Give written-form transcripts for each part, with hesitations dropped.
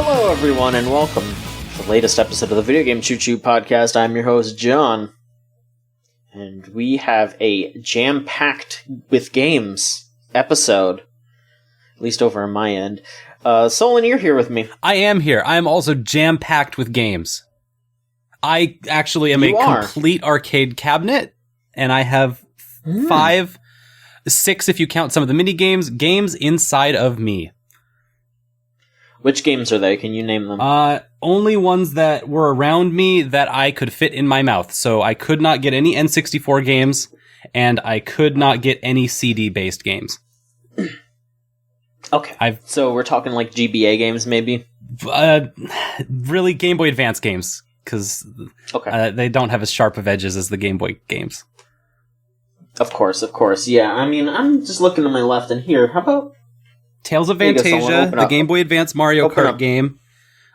Hello, everyone, and welcome to the latest episode of the Video Game Choo Choo podcast. I'm your host, John, and we have a jam-packed with games episode, at least over on my end. Solon, you're here with me. I am here. I am also jam-packed with games. I actually am complete arcade cabinet, and I have 5, 6 if you count some of the mini games inside of me. Which games are they? Can you name them? Only ones that were around me that I could fit in my mouth. So I could not get any N64 games, and I could not get any CD-based games. Okay. So we're talking like GBA games, maybe? Really Game Boy Advance games, because they don't have as sharp of edges as the Game Boy games. Of course. Yeah, I mean, I'm just looking to my left and here. How about Tales of Fantasia, the Game Boy Advance Mario Kart game,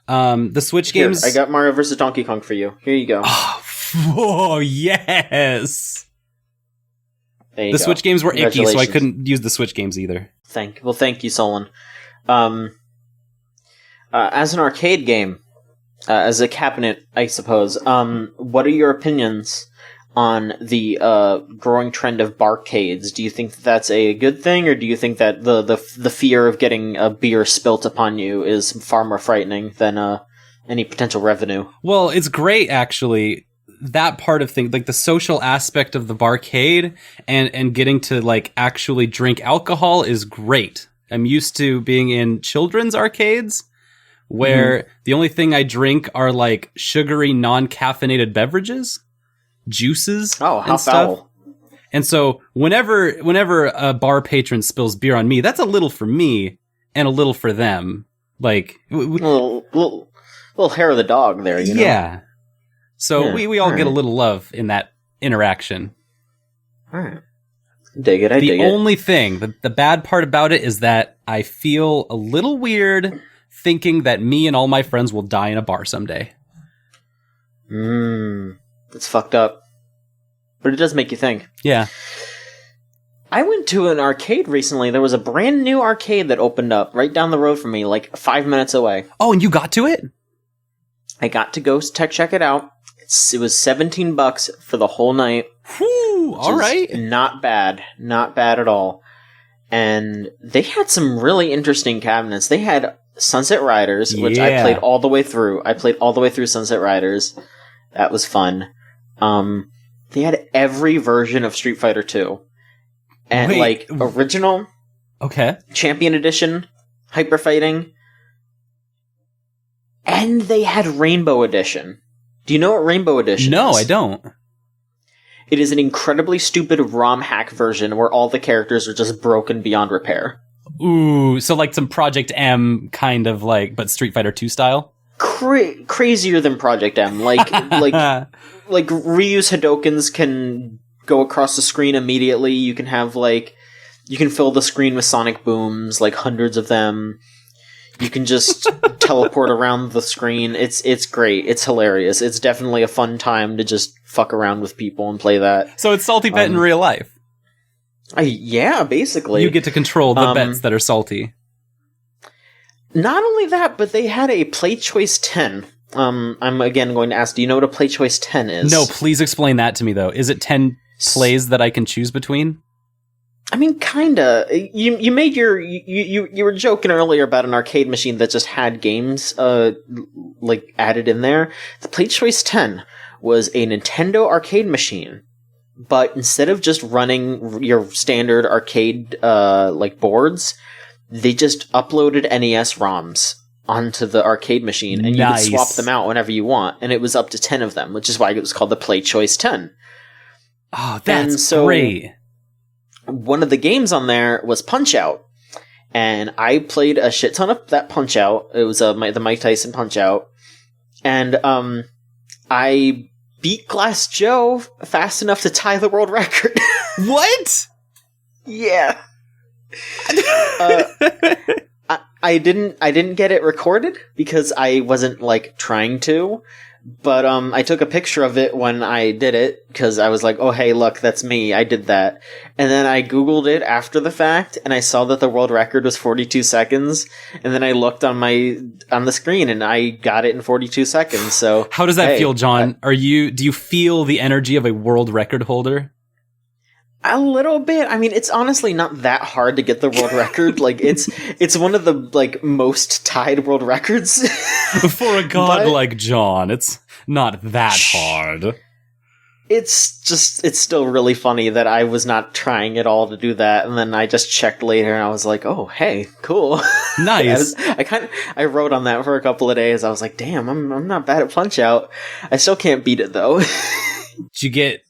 the Switch games. I got Mario vs. Donkey Kong for you. Here you go. Oh yes! The Switch games were icky, so I couldn't use the Switch games either. Thank you, Solon. As an arcade game, as a cabinet, I suppose, what are your opinions on the growing trend of barcades? Do you think that's a good thing, or do you think that the fear of getting a beer spilt upon you is far more frightening than any potential revenue? Well, it's great, actually. That part of things, like the social aspect of the barcade and getting to like actually drink alcohol is great. I'm used to being in children's arcades where the only thing I drink are like sugary, non-caffeinated beverages. Juices. Oh, how foul! And so whenever a bar patron spills beer on me, that's a little for me and a little for them. Like little hair of the dog there, you know? Yeah. So we all get a little love in that interaction. All right. Dig it. The only thing, the bad part about it is that I feel a little weird thinking that me and all my friends will die in a bar someday. It's fucked up. But it does make you think. Yeah. I went to an arcade recently. There was a brand new arcade that opened up right down the road from me, like 5 minutes away. Oh, and you got to it? I got to go check it out. It was $17 for the whole night. Whew, all right. Not bad. Not bad at all. And they had some really interesting cabinets. They had Sunset Riders, which I played all the way through. Sunset Riders. That was fun. They had every version of Street Fighter 2. And, original. Okay. Champion Edition. Hyper Fighting. And they had Rainbow Edition. Do you know what Rainbow Edition is? No, I don't. It is an incredibly stupid ROM hack version where all the characters are just broken beyond repair. Ooh, so like some Project M kind of but Street Fighter 2 style? Crazier than Project M. Like Ryu's Hadokens can go across the screen immediately. You can have you can fill the screen with sonic booms, hundreds of them. You can just teleport around the screen. It's great. It's hilarious. It's definitely a fun time to just fuck around with people and play that. So it's Salty Bet in real life. Yeah, basically. You get to control the bets that are salty. Not only that, but they had a Play Choice 10. I'm again going to ask, do you know what a Play Choice 10 is? No, please explain that to me, though. Is it 10 plays that I can choose between? I mean, kinda. You made you were joking earlier about an arcade machine that just had games added in there. The Play Choice 10 was a Nintendo arcade machine, but instead of just running your standard arcade boards, they just uploaded NES ROMs onto the arcade machine, and you could swap them out whenever you want, and it was up to 10 of them, which is why it was called the Play Choice 10. Oh, that's great. One of the games on there was Punch-Out, and I played a shit ton of that Punch-Out. It was the Mike Tyson Punch-Out, and I beat Glass Joe fast enough to tie the world record. What? Yeah. I didn't get it recorded because I wasn't trying to, But I took a picture of it when I did it because I was like, "Oh, hey, look, that's me. I did that." And then I Googled it after the fact, and I saw that the world record was 42 seconds. And then I looked on the screen, and I got it in 42 seconds. So how does that feel, John? Do you feel the energy of a world record holder? A little bit. I mean, it's honestly not that hard to get the world record. Like, it's one of the most tied world records. For a god like John, it's not that hard. It's still really funny that I was not trying at all to do that, and then I just checked later, and I was like, "Oh, hey, cool, nice." I wrote on that for a couple of days. I was like, "Damn, I'm not bad at Punch-Out. I still can't beat it though." Did you get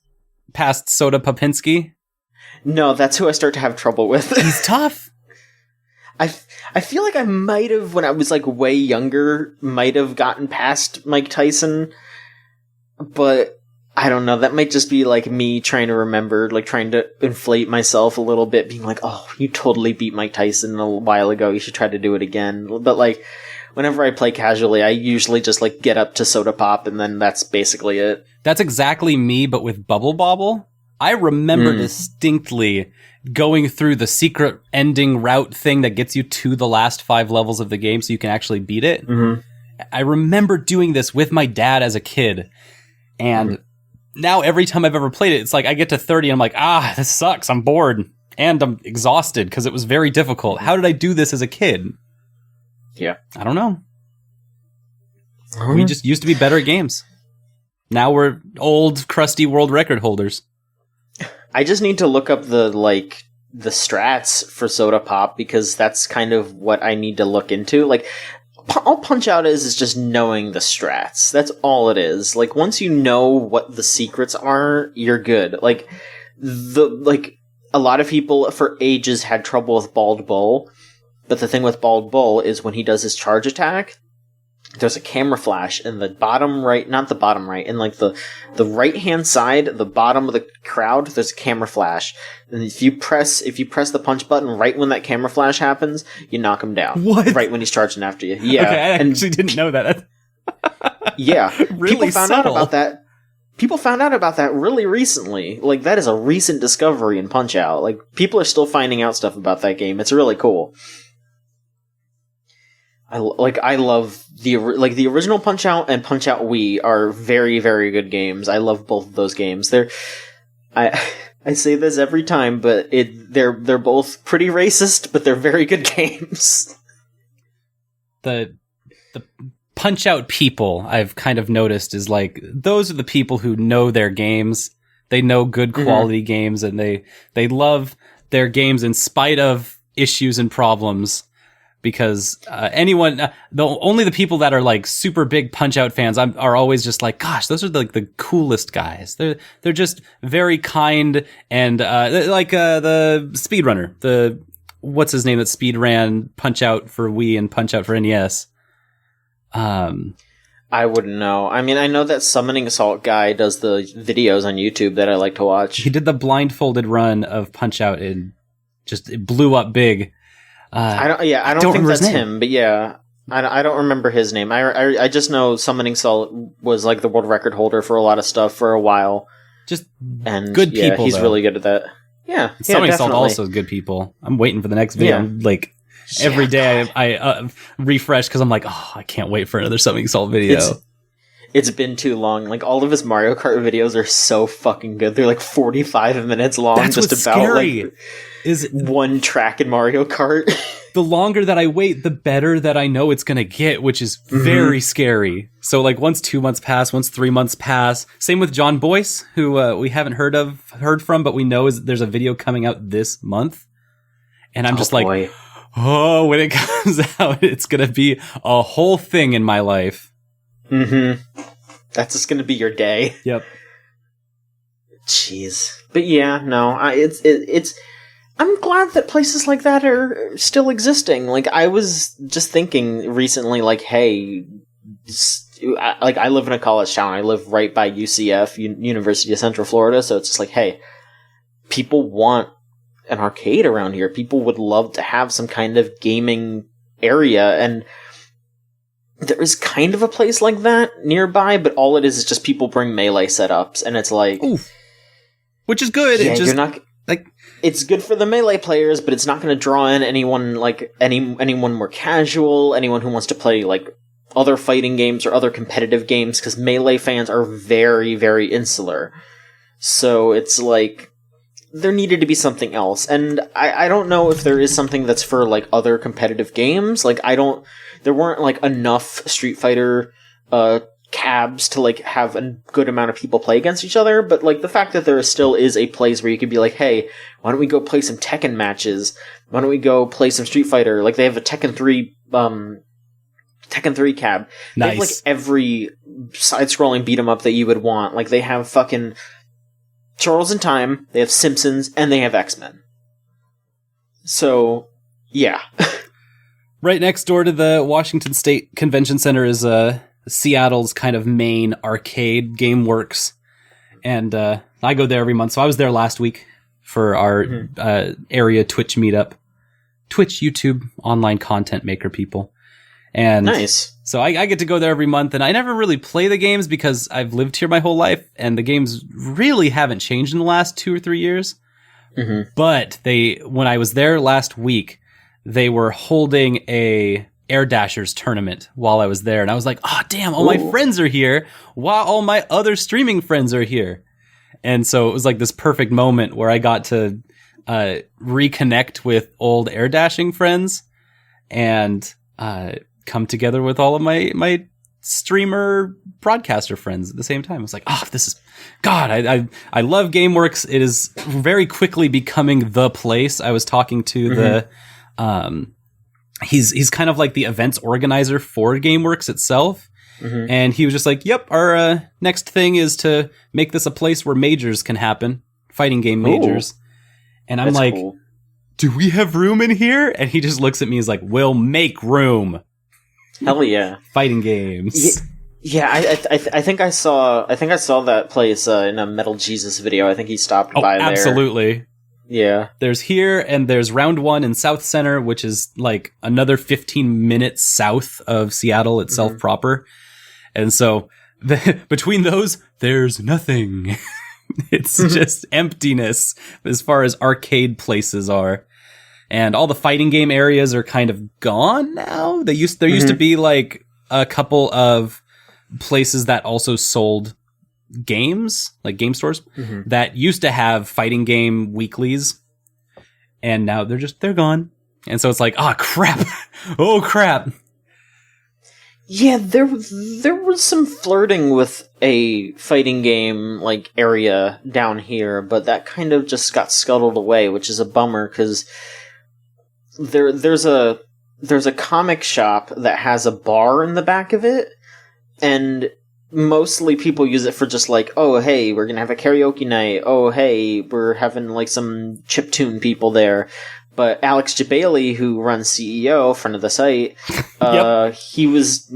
past Soda Popinski? No, that's who I start to have trouble with. He's tough. I feel like I might have, when I was way younger, might have gotten past Mike Tyson, but I don't know. That might just be me trying to remember, trying to inflate myself a little bit, being like, "Oh, you totally beat Mike Tyson a while ago. You should try to do it again." But whenever I play casually, I usually just get up to Soda Pop, and then that's basically it. That's exactly me, but with Bubble Bobble. I remember distinctly going through the secret ending route thing that gets you to the last 5 levels of the game so you can actually beat it. Mm-hmm. I remember doing this with my dad as a kid. And now every time I've ever played it, it's I get to 30 and I'm like, this sucks. I'm bored. And I'm exhausted because it was very difficult. How did I do this as a kid? Yeah. I don't know. We just used to be better at games. Now we're old, crusty world record holders. I just need to look up the strats for Soda Pop because that's kind of what I need to look into. All Punch-Out is just knowing the strats. That's all it is. Once you know what the secrets are, you're good. A lot of people for ages had trouble with Bald Bull, but the thing with Bald Bull is when he does his charge attack, there's a camera flash in the bottom right, not the bottom right, in the right-hand side, the bottom of the crowd, there's a camera flash. And if you press the punch button right when that camera flash happens, you knock him down. What? Right when he's charging after you. Yeah. Okay, I actually didn't know that. Yeah. Really People found out about that. People found out about that really recently. That is a recent discovery in Punch-Out. People are still finding out stuff about that game. It's really cool. I love the original Punch-Out and Punch-Out Wii are very, very good games. I love both of those games. I say this every time, but they're both pretty racist, but they're very good games. The Punch-Out people I've kind of noticed is those are the people who know their games. They know good quality games, and they love their games in spite of issues and problems. Because only the people that are super big Punch-Out fans are always just gosh, those are the coolest guys. They're just very kind and the speedrunner, what's his name that speed ran Punch-Out for Wii and Punch-Out for NES. I wouldn't know. I mean, I know that Summoning Assault guy does the videos on YouTube that I like to watch. He did the blindfolded run of Punch-Out and it blew up big. I don't think that's him, but yeah, I don't remember his name. I just know Summoning Salt was the world record holder for a lot of stuff for a while. Just good people. He's really good at that. Yeah, Summoning Salt also is good people. I'm waiting for the next video. Yeah. Every day I refresh because I'm I can't wait for another Summoning Salt video. It's been too long. All of his Mario Kart videos are so fucking good. They're 45 minutes long. That's just what's about scary. Is one track in Mario Kart. The longer that I wait, the better that I know it's gonna get, which is very scary. So once 2 months pass, once 3 months pass. Same with John Boyce, who we haven't heard from, but we know there's a video coming out this month. And I'm when it comes out, it's gonna be a whole thing in my life. That's just gonna be your day. Yep. Jeez. But yeah, no, it's I'm glad that places like that are still existing. I was just thinking recently, hey, I live in a college town. I live right by UCF, University of Central Florida, so it's just hey, people want an arcade around here. People would love to have some kind of gaming area, and there is kind of a place like that nearby, but all it is just people bring Melee setups, and it's like... Ooh. Which is good. Yeah, it just, you're not... like, it's good for the Melee players, but it's not going to draw in anyone, like, anyone more casual, anyone who wants to play, like, other fighting games or other competitive games, because Melee fans are very, very insular. So it's like... There needed to be something else, and I don't know if there is something that's for, like, other competitive games. Like, there weren't, like, enough Street Fighter cabs to, like, have a good amount of people play against each other, but, like, the fact that there still is a place where you could be like, hey, why don't we go play some Tekken matches? Why don't we go play some Street Fighter? Like, they have a Tekken 3 cab. Nice. They have, like, every side-scrolling beat-em-up that you would want. Like, they have fucking Charles in Time, they have Simpsons, and they have X-Men. So, yeah. Right next door to the Washington State Convention Center is Seattle's kind of main arcade, GameWorks. And I go there every month. So I was there last week for our area Twitch meetup. Twitch, YouTube, online content maker people. And nice. So I get to go there every month, and I never really play the games because I've lived here my whole life, and the games really haven't changed in the last 2 or 3 years. Mm-hmm. But when I was there last week, they were holding a Air Dashers tournament while I was there, and I was like, oh, damn, all my friends are here while all my other streaming friends are here. And so it was like this perfect moment where I got to reconnect with old Air Dashing friends and come together with all of my streamer broadcaster friends at the same time. I was like, oh, this is God. I love GameWorks. It is very quickly becoming the place. I was talking to the he's kind of like the events organizer for GameWorks itself, and he was just like, yep, our next thing is to make this a place where majors can happen, fighting game majors. And I'm like, cool. Do we have room in here? And he just looks at me and is like, we'll make room. Hell yeah. Fighting games. Yeah, I think I saw that place in a Metal Jesus video. I think he stopped by there. Absolutely. Yeah. There's here, and there's Round 1 in South Center, which is like another 15 minutes south of Seattle itself proper. And so between those, there's nothing. It's just emptiness as far as arcade places are. And all the fighting game areas are kind of gone now. There used to be like a couple of places that also sold games, like game stores, that used to have fighting game weeklies. And now they're gone. And so it's like, oh crap. Oh crap. Yeah, there was some flirting with a fighting game like area down here, but that kind of just got scuttled away, which is a bummer because there's a comic shop that has a bar in the back of it, and mostly people use it for just like, oh hey, we're gonna have a karaoke night, oh hey, we're having like some chiptune people there. But Alex Jabali, who runs CEO, friend of the site, he was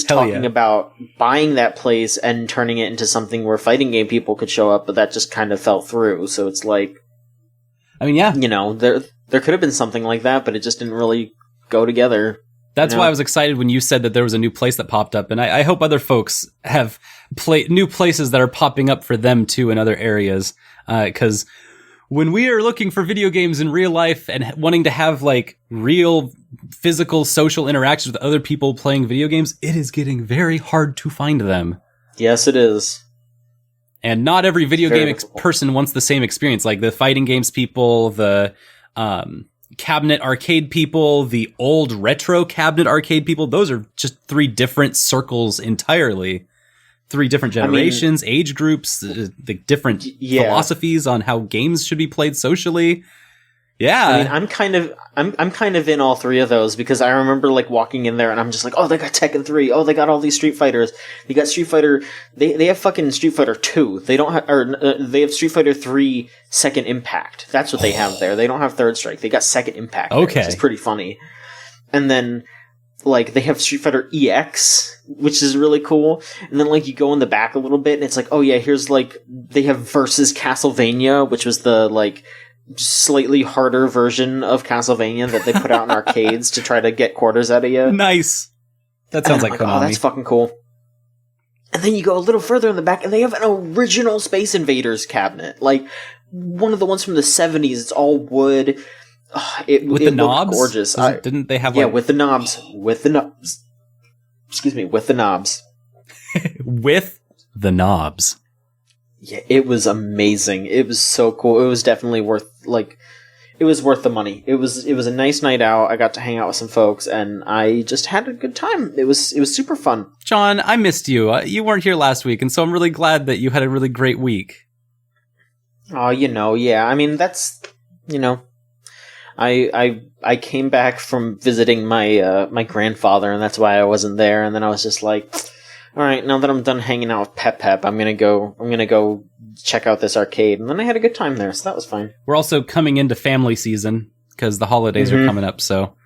talking about buying that place and turning it into something where fighting game people could show up, but that just kind of fell through. So it's like, I mean, yeah, there could have been something like that, but it just didn't really go together. That's why I was excited when you said that there was a new place that popped up, and I hope other folks have new places that are popping up for them too in other areas, because when we are looking for video games in real life and wanting to have like real physical social interactions with other people playing video games, it is getting very hard to find them. Yes, it is. And not every video game person wants the same experience. Like the fighting games people, the cabinet arcade people, the old retro cabinet arcade people, those are just 3 different circles entirely. 3 different generations, age groups, the different philosophies on how games should be played socially. Yeah, I mean, I'm kind of in all 3 of those because I remember like walking in there and I'm just like, oh, they got Tekken 3. Oh, they got all these Street Fighters. They got Street Fighter. They have fucking Street Fighter 2. They don't have, they have Street Fighter 3 Second Impact. That's what they have there. They don't have Third Strike. They got Second Impact. Okay, there, which is pretty funny. And then like they have Street Fighter EX, which is really cool. And then like you go in the back a little bit and it's like, oh yeah, here's like they have Versus Castlevania, which was the like slightly harder version of Castlevania that they put out in arcades to try to get quarters out of you. Nice. That sounds like Konami. Oh, that's fucking cool. And then you go a little further in the back, and they have an original Space Invaders cabinet. Like, one of the ones from the 70s. It's all wood. With the knobs? Gorgeous. Didn't they have Yeah, with the knobs. With the knobs. Excuse me, with the knobs. With the knobs. Yeah, it was amazing. It was so cool. It was definitely worth, it was worth the money. It was a nice night out. I got to hang out with some folks, and I just had a good time. It was super fun. John, I missed you. You weren't here last week, and so I'm really glad that you had a really great week. Oh, yeah. I mean, that's, I came back from visiting my grandfather, and that's why I wasn't there. And then I was just like, all right, now that I'm done hanging out with Pep, I'm gonna go check out this arcade. And then I had a good time there, so that was fine. We're also coming into family season because the holidays are coming up. So,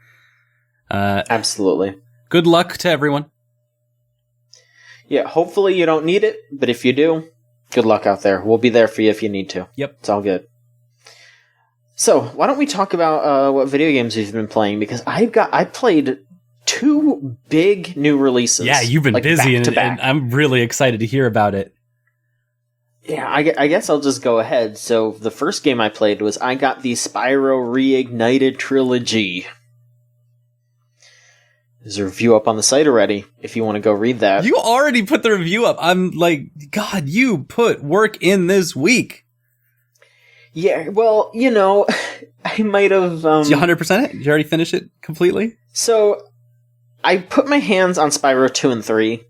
absolutely. Good luck to everyone. Yeah, hopefully you don't need it, but if you do, good luck out there. We'll be there for you if you need to. Yep, it's all good. So, why don't we talk about what video games we've been playing? Because I played 2 big new releases. Yeah, you've been busy, and I'm really excited to hear about it. Yeah, I guess I'll just go ahead. So, the first game I played was I got the Spyro Reignited Trilogy. There's a review up on the site already, if you want to go read that. You already put the review up. I'm like, God, you put work in this week. Yeah, well, I might have... Did you 100% it? Did you already finish it completely? So, I put my hands on Spyro 2 and 3,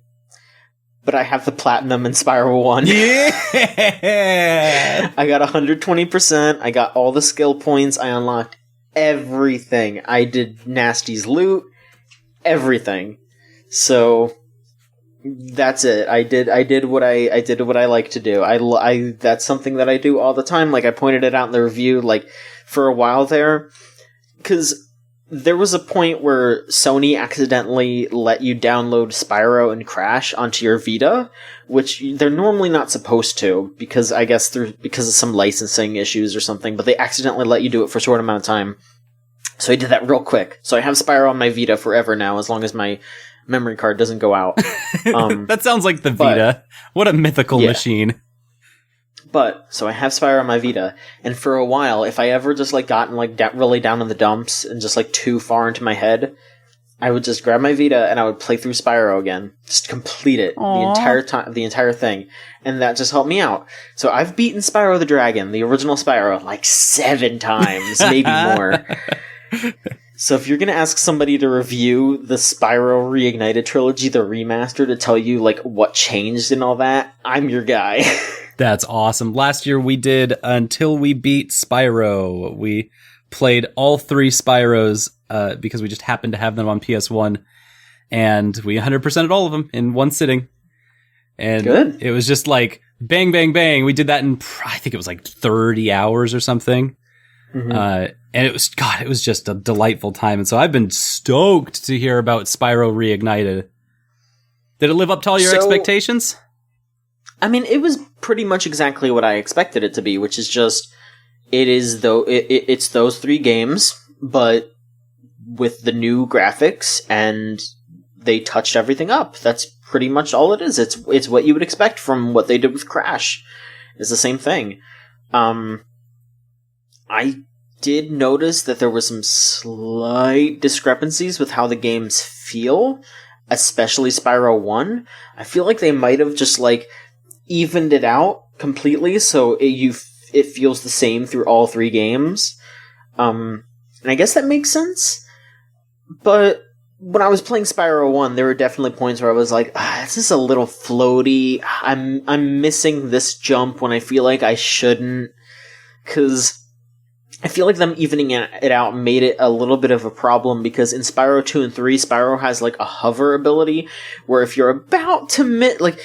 but I have the Platinum in Spyro 1. Yeah! I got 120%, I got all the skill points, I unlocked everything. I did Nasty's loot, everything. So... that's it. I did what I like to do. I that's something that I do all the time. Like I pointed it out in the review, like for a while there, because there was a point where Sony accidentally let you download Spyro and Crash onto your Vita, which they're normally not supposed to, because I guess because of some licensing issues or something. But they accidentally let you do it for a short amount of time. So I did that real quick. So I have Spyro on my Vita forever now, as long as my memory card doesn't go out. That sounds like the Vita. What a mythical machine. But, so I have Spyro on my Vita, and for a while, if I ever just gotten really down in the dumps and just too far into my head, I would just grab my Vita and I would play through Spyro again. Just complete it. The entire thing. And that just helped me out. So I've beaten Spyro the Dragon, the original Spyro, 7 times, maybe more. So if you're going to ask somebody to review the Spyro Reignited Trilogy, the remaster, to tell you what changed and all that, I'm your guy. That's awesome. Last year we did Until We Beat Spyro. We played all 3 Spyros because we just happened to have them on PS1, and we 100%ed all of them in one sitting. And good. It was just bang, bang, bang. We did that in, I think it was 30 hours or something. Mm-hmm. And it was just a delightful time. And so I've been stoked to hear about Spyro Reignited. Did it live up to all your expectations? I mean, it was pretty much exactly what I expected it to be, which is just, it's those 3 games, but with the new graphics, and they touched everything up. That's pretty much all it is. It's what you would expect from what they did with Crash. It's the same thing. I did notice that there were some slight discrepancies with how the games feel, especially Spyro 1. I feel like they might have just evened it out completely, so it feels the same through all 3 games. And I guess that makes sense. But when I was playing Spyro 1, there were definitely points where I was like, this is a little floaty. I'm missing this jump when I feel like I shouldn't, because I feel like them evening it out made it a little bit of a problem, because in Spyro 2 and 3, Spyro has a hover ability where if you're about to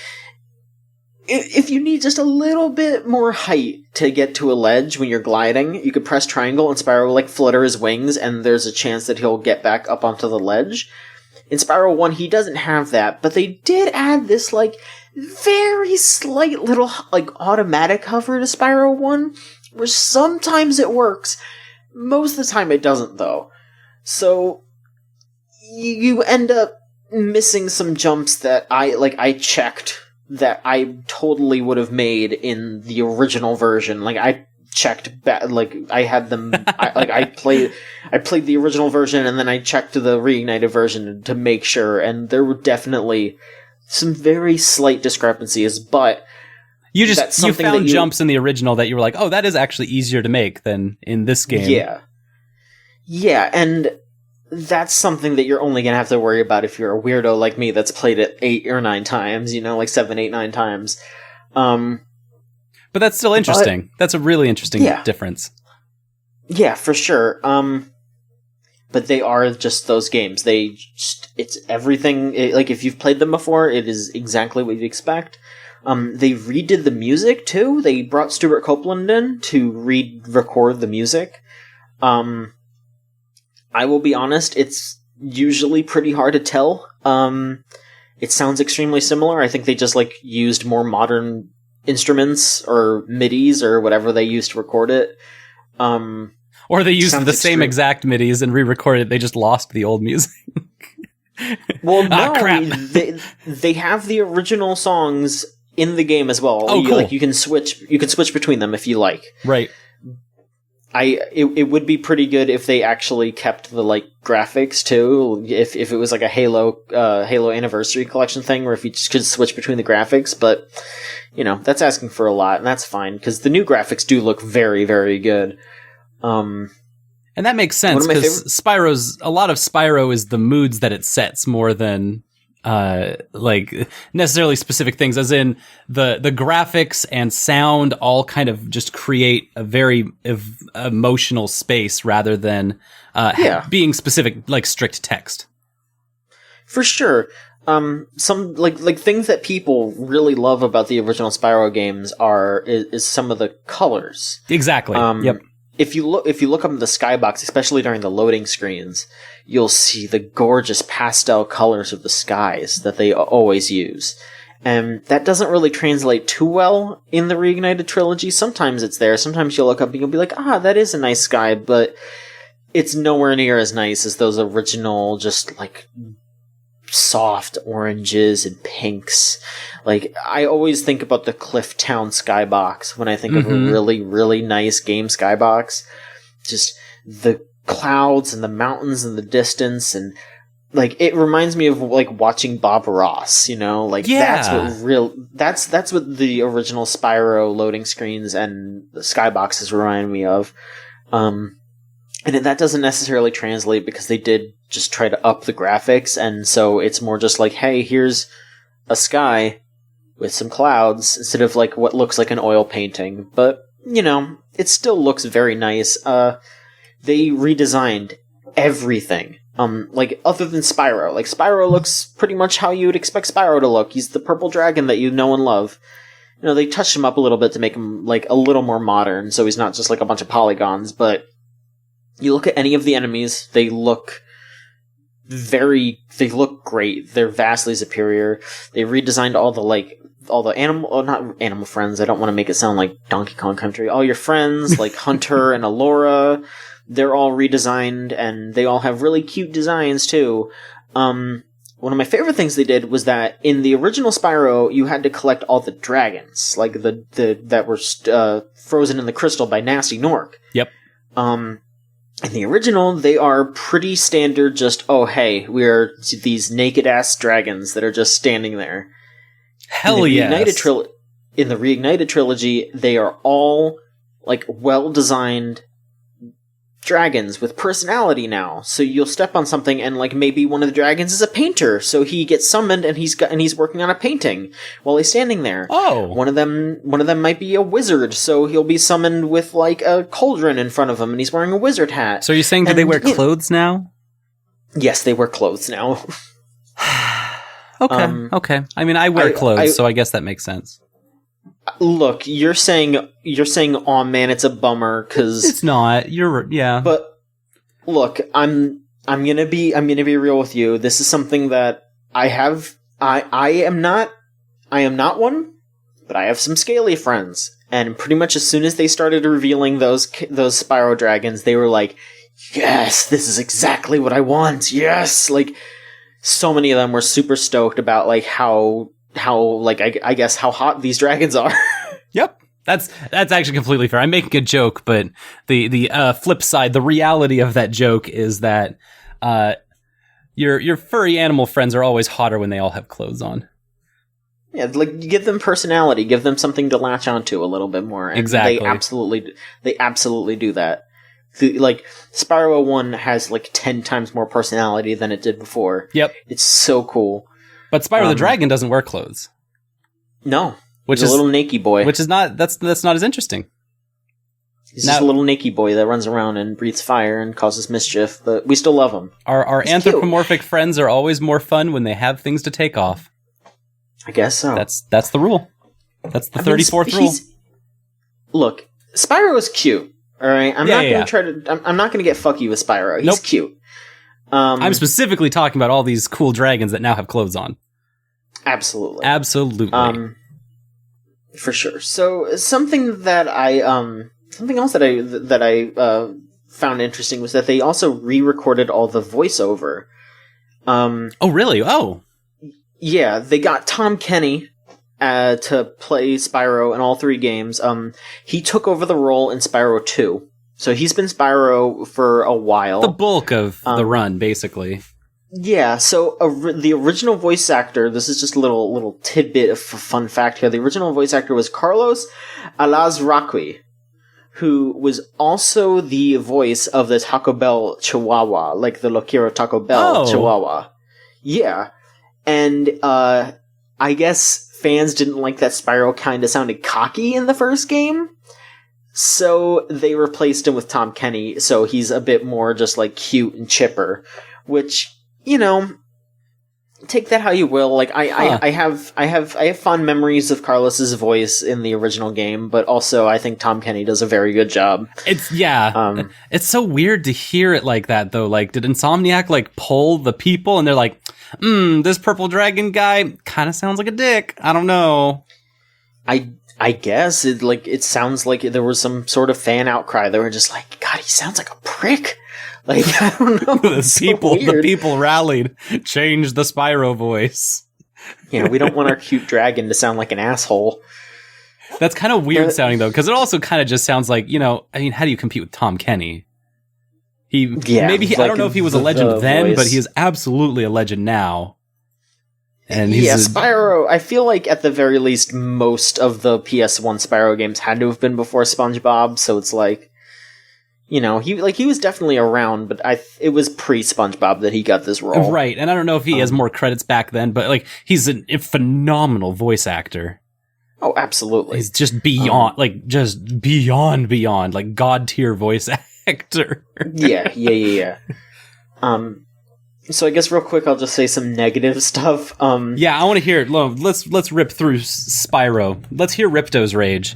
if you need just a little bit more height to get to a ledge when you're gliding, you could press triangle and Spyro will flutter his wings, and there's a chance that he'll get back up onto the ledge. In Spyro 1, he doesn't have that, but they did add this very slight little automatic hover to Spyro 1, where sometimes it works. Most of the time it doesn't, though. So you end up missing some jumps that I checked that I totally would have made in the original version. Like, I checked I had them. I played the original version, and then I checked the reignited version to make sure. And there were definitely some very slight discrepancies, but you found jumps in the original that you were like, oh, that is actually easier to make than in this game. Yeah, and that's something that you're only gonna have to worry about if you're a weirdo like me that's played it 8 or 9 times. Like 7, 8, 9 times. But that's still interesting. That's a really interesting difference. Yeah, for sure. But they are just those games. It's everything. If you've played them before, it is exactly what you'd expect. They redid the music too. They brought Stuart Copeland in to record the music. I will be honest, it's usually pretty hard to tell. It sounds extremely similar. I think they just used more modern instruments or MIDIs or whatever they used to record it. Or they used the same exact MIDIs and re-recorded it. They just lost the old music. Well, no, crap. they have the original songs in the game as well. Oh, cool. You can switch between them if you like. Right. It would be pretty good if they actually kept the graphics too. If it was like a Halo Anniversary Collection thing, where if you just could switch between the graphics, but that's asking for a lot, and that's fine because the new graphics do look very, very good. And that makes sense because a lot of Spyro is the moods that it sets more than necessarily specific things, as in the graphics and sound all kind of just create a very emotional space rather than being specific, strict text. For sure. Some things that people really love about the original Spyro games is some of the colors. Exactly. Yep. If you look up in the skybox, especially during the loading screens, you'll see the gorgeous pastel colors of the skies that they always use. And that doesn't really translate too well in the Reignited trilogy. Sometimes it's there. Sometimes you'll look up and you'll be like, that is a nice sky, but it's nowhere near as nice as those original, just soft oranges and pinks. I always think about the Clifftown skybox when I think of a really, really nice game skybox. Just the clouds and the mountains in the distance, and it reminds me of watching Bob Ross, that's what the original Spyro loading screens and the skyboxes remind me of. And that doesn't necessarily translate because they did just try to up the graphics, and so it's more just hey, here's a sky with some clouds instead of what looks like an oil painting. But, it still looks very nice. They redesigned everything. Other than Spyro. Spyro looks pretty much how you would expect Spyro to look. He's the purple dragon that you know and love. They touched him up a little bit to make him, a little more modern, so he's not just a bunch of polygons, but you look at any of the enemies, they look great. They're vastly superior. They redesigned all the not animal friends. I don't want to make it sound like Donkey Kong Country. All your friends, Hunter and Alora, they're all redesigned, and they all have really cute designs too. One of my favorite things they did was that in the original Spyro, you had to collect all the dragons, that were frozen in the crystal by Nasty Nork. Yep. In the original, they are pretty standard, just, hey, we're these naked-ass dragons that are just standing there. Hell yes. In the Reignited trilogy, they are all, well-designed dragons with personality now. So you'll step on something and maybe one of the dragons is a painter, so he gets summoned and he's working on a painting while he's standing there. Oh. One of them might be a wizard, so he'll be summoned with a cauldron in front of him and he's wearing a wizard hat. So you're saying do they wear clothes now? Yes, they wear clothes now. Okay. I mean, I wear clothes, so I guess that makes sense. Look, you're saying, "Oh man, it's a bummer," because it's not. Yeah. But look, I'm gonna be real with you. This is something that I have. I am not one, but I have some scaly friends, and pretty much as soon as they started revealing those Spyro dragons, they were like, "Yes, this is exactly what I want." Yes, so many of them were super stoked about like how like I guess how hot these dragons are. Yep. That's actually completely fair. I'm making a joke, but the flip side, the reality of that joke is that your furry animal friends are always hotter when they all have clothes on. Yeah, like give them personality, give them something to latch onto a little bit more. And exactly. They absolutely do that. Like Spyro 1 has like 10 times more personality than it did before. Yep. It's so cool. But Spyro the Dragon doesn't wear clothes. No. Which He's is a little naked boy. Which is not that's not as interesting. He's just a little naked boy that runs around and breathes fire and causes mischief, but we still love him. Our anthropomorphic friends are always more fun when they have things to take off. I guess so. That's the rule. That's the 34th rule. Look, Spyro is cute. All right, I'm not gonna get fucky with Spyro. He's cute. I'm specifically talking about all these cool dragons that now have clothes on. Absolutely. For sure. So something else that I found interesting was that they also re-recorded all the voiceover. Oh, really? Oh. Yeah, they got Tom Kenny to play Spyro in all 3 games. He took over the role in Spyro 2. So he's been Spyro for a while. The bulk of the run, basically. Yeah, so the original voice actor, this is just a little tidbit of fun fact here. The original voice actor was Carlos Alazraqui, who was also the voice of the Taco Bell Chihuahua, like the Loquero Taco Bell Chihuahua. Yeah. And I guess fans didn't like that Spyro kind of sounded cocky in the first game. So they replaced him with Tom Kenny, so he's a bit more just like cute and chipper, which, you know, take that how you will. Like I have fond memories of Carlos's voice in the original game, but also I think Tom Kenny does a very good job. It's so weird to hear it like that though. Like, did Insomniac like poll the people and they're like, this purple dragon guy kind of sounds like a dick. I don't know. I guess it sounds like there was some sort of fan outcry. They were just like, God, he sounds like a prick. Like, I don't know. The people rallied, changed the Spyro voice. Yeah, we don't want our cute dragon to sound like an asshole. That's kind of weird sounding though, because it also kind of just sounds like, you know, I mean, how do you compete with Tom Kenny? I don't know if he was a legend then, but he is absolutely a legend now. And Spyro, I feel like at the very least, most of the PS1 Spyro games had to have been before SpongeBob, so it's like, you know, he was definitely around, but it was pre-SpongeBob that he got this role. Right, and I don't know if he has more credits back then, but like he's a phenomenal voice actor. Oh, absolutely. He's just beyond, beyond, like god-tier voice actor. Yeah. So I guess real quick, I'll just say some negative stuff. Yeah, I want to hear it. Let's rip through Spyro. Let's hear Ripto's rage.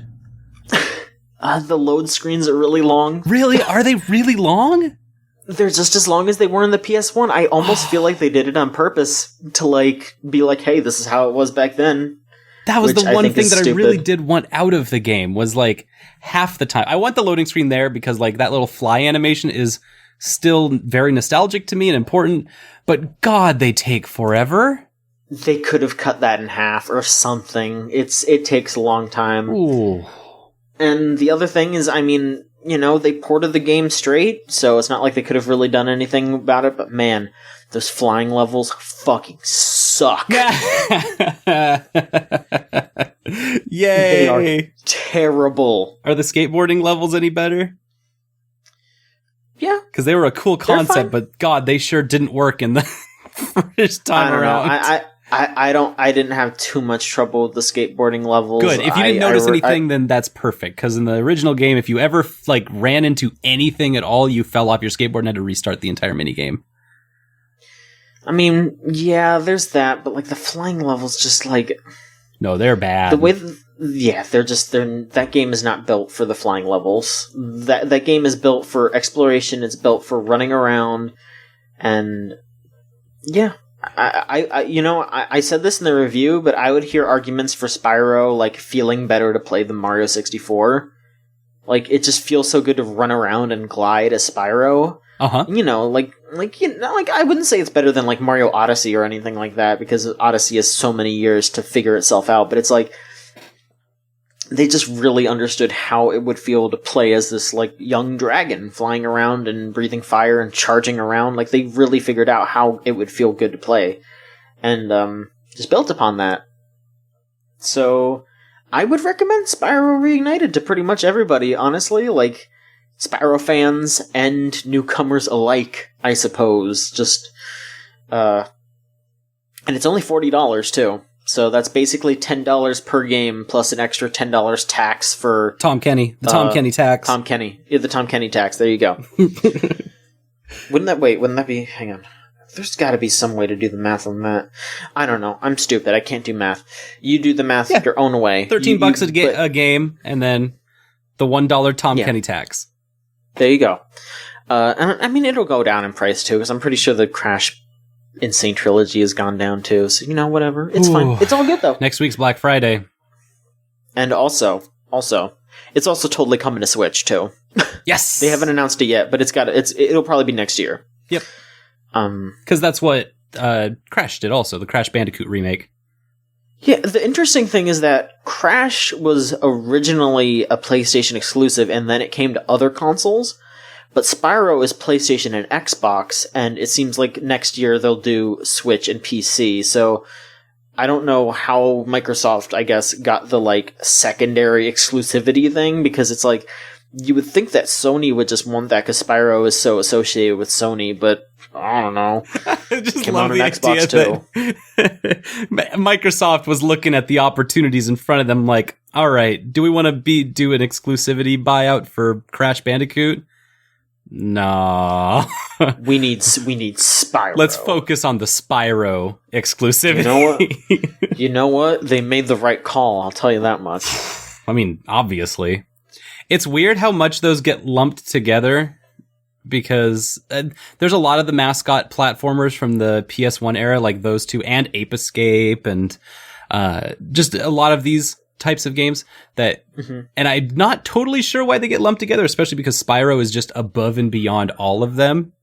The load screens are really long. Really? Are they really long? They're just as long as they were in the PS1. I almost feel like they did it on purpose to like be like, hey, this is how it was back then. That was the one thing that I really did want out of the game was like half the time. I want the loading screen there because like that little fly animation is still very nostalgic to me and important, but God, they take forever. They could have cut that in half or something. It takes a long time. Ooh. And the other thing is, I mean, you know, they ported the game straight, so it's not like they could have really done anything about it, but man, those flying levels fucking suck. Yay! They are terrible. Are the skateboarding levels any better? Yeah. Because they were a cool concept, but God, they sure didn't work in the first time around. I didn't have too much trouble with the skateboarding levels. Good. If you didn't notice anything, then that's perfect. Because in the original game, if you ever like ran into anything at all, you fell off your skateboard and had to restart the entire minigame. I mean, yeah, there's that, but like the flying levels just like... No, they're bad. The way... that game is not built for the flying levels. That game is built for exploration, it's built for running around, and... Yeah. I said this in the review, but I would hear arguments for Spyro, like, feeling better to play than Mario 64. Like, it just feels so good to run around and glide as Spyro. You know, like I wouldn't say it's better than like Mario Odyssey or anything like that, because Odyssey has so many years to figure itself out. But it's like they just really understood how it would feel to play as this like young dragon flying around and breathing fire and charging around. Like they really figured out how it would feel good to play, and just built upon that. So I would recommend Spyro Reignited to pretty much everybody, honestly. Like, Spyro fans and newcomers alike, I suppose. Just, and it's only $40 too. So that's basically $10 per game plus an extra $10 tax for Tom Kenny. The Tom Kenny tax. Tom Kenny. Yeah, the Tom Kenny tax. There you go. Wouldn't that be, hang on. There's got to be some way to do the math on that. I don't know. I'm stupid. I can't do math. You do the math your own way. $13 a game, and then the $1 Tom Kenny tax. There you go. And I mean, it'll go down in price too, because I'm pretty sure the Crash Insane Trilogy has gone down too. So, you know, whatever. It's fine. It's all good though. Next week's Black Friday. And also, it's also totally coming to Switch too. Yes! They haven't announced it yet, but it'll probably be next year. Yep. Because that's what Crash did also, the Crash Bandicoot remake. Yeah, the interesting thing is that Crash was originally a PlayStation exclusive, and then it came to other consoles, but Spyro is PlayStation and Xbox, and it seems like next year they'll do Switch and PC, so I don't know how Microsoft, I guess, got the, like, secondary exclusivity thing, because it's like, you would think that Sony would just want that because Spyro is so associated with Sony, but I don't know. I just love the idea that Microsoft was looking at the opportunities in front of them like, all right, do we want to do an exclusivity buyout for Crash Bandicoot? No. we need Spyro. Let's focus on the Spyro exclusivity. You know what? They made the right call, I'll tell you that much. I mean, obviously. It's weird how much those get lumped together, because there's a lot of the mascot platformers from the PS1 era, like those two, and Ape Escape, and just a lot of these types of games that, and I'm not totally sure why they get lumped together, especially because Spyro is just above and beyond all of them.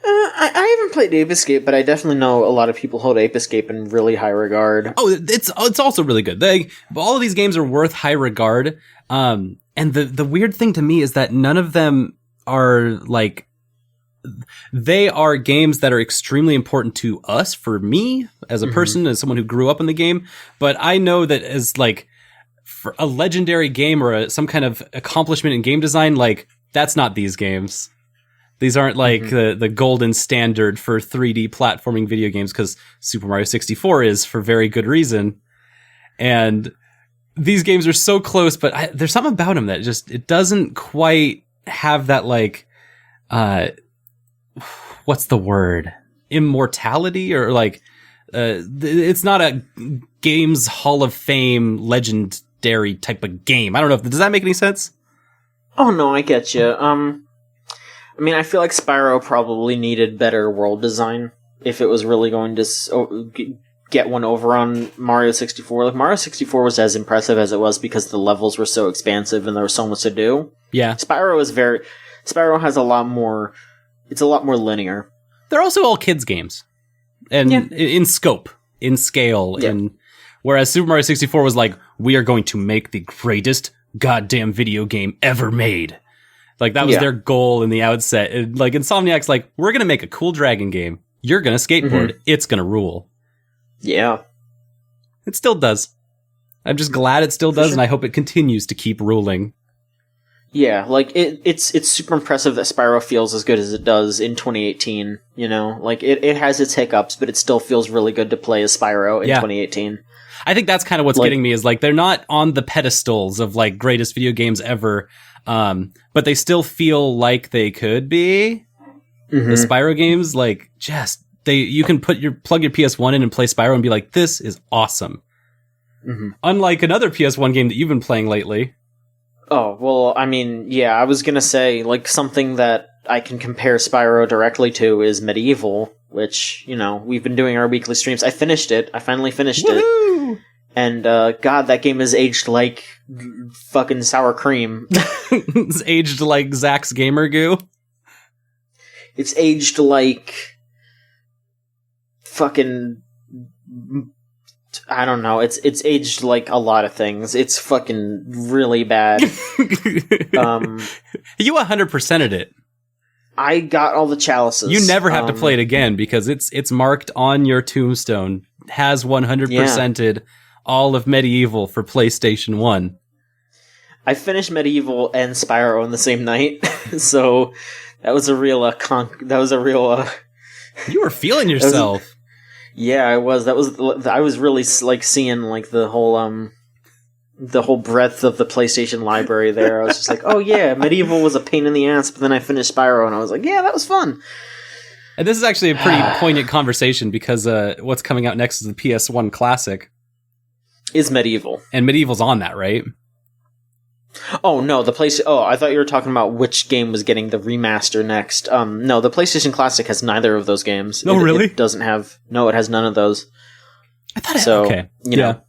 I haven't played Ape Escape, but I definitely know a lot of people hold Ape Escape in really high regard. Oh, it's also really good. All of these games are worth high regard. And the weird thing to me is that none of them are like, they are games that are extremely important to us, for me as a person, as someone who grew up in the game. But I know that as like for a legendary game or some kind of accomplishment in game design, like that's not these games. These aren't like the golden standard for 3D platforming video games, because Super Mario 64 is, for very good reason. And these games are so close, but there's something about them that just, it doesn't quite have that, like, what's the word? Immortality? Or like, it's not a Games Hall of Fame legendary type of game. I don't know does that make any sense? Oh no, I get you. I mean, I feel like Spyro probably needed better world design if it was really going to get one over on Mario 64. Like, Mario 64 was as impressive as it was because the levels were so expansive and there was so much to do. Yeah. Spyro has a lot more, it's a lot more linear. They're also all kids games. And in scope, in scale, whereas Super Mario 64 was like, we are going to make the greatest goddamn video game ever made. Like, that was their goal in the outset. And, like, Insomniac's like, we're going to make a cool dragon game. You're going to skateboard. It's going to rule. Yeah. It still does. I'm just glad it still does, and I hope it continues to keep ruling. Yeah, like, it's super impressive that Spyro feels as good as it does in 2018, you know? Like, it has its hiccups, but it still feels really good to play as Spyro in 2018. I think that's kind of what's getting me, is, like, they're not on the pedestals of, like, greatest video games ever, but they still feel like they could be. The Spyro games, like, just, you can plug your PS1 in and play Spyro and be like, this is awesome. Unlike another PS1 game that you've been playing lately. Oh, well, I mean, yeah, I was gonna say, like, something that I can compare Spyro directly to is Medieval, which, you know, we've been doing our weekly streams. I finished it. I finally finished it. And, God, that game is aged like fucking sour cream. It's aged like Zach's gamer goo. it's aged like fucking, I don't know. It's aged like a lot of things. It's fucking really bad. You 100%ed it. I got all the chalices. You never have to play it again because it's marked on your tombstone. Has 100%ed all of Medieval for PlayStation 1. I finished Medieval and Spyro in the same night, so that was a real You were feeling yourself. Yeah, I was. I was really like seeing like the whole breadth of the PlayStation library there. I was just like, oh yeah, Medieval was a pain in the ass, but then I finished Spyro and I was like, yeah, that was fun. And this is actually a pretty poignant conversation because what's coming out next is the PS1 classic. Is Medieval. And Medieval's on that, right? Oh no, I thought you were talking about which game was getting the remaster next. No, the PlayStation Classic has neither of those games. Oh, really? It doesn't have. No, it has none of those. I thought okay. You know.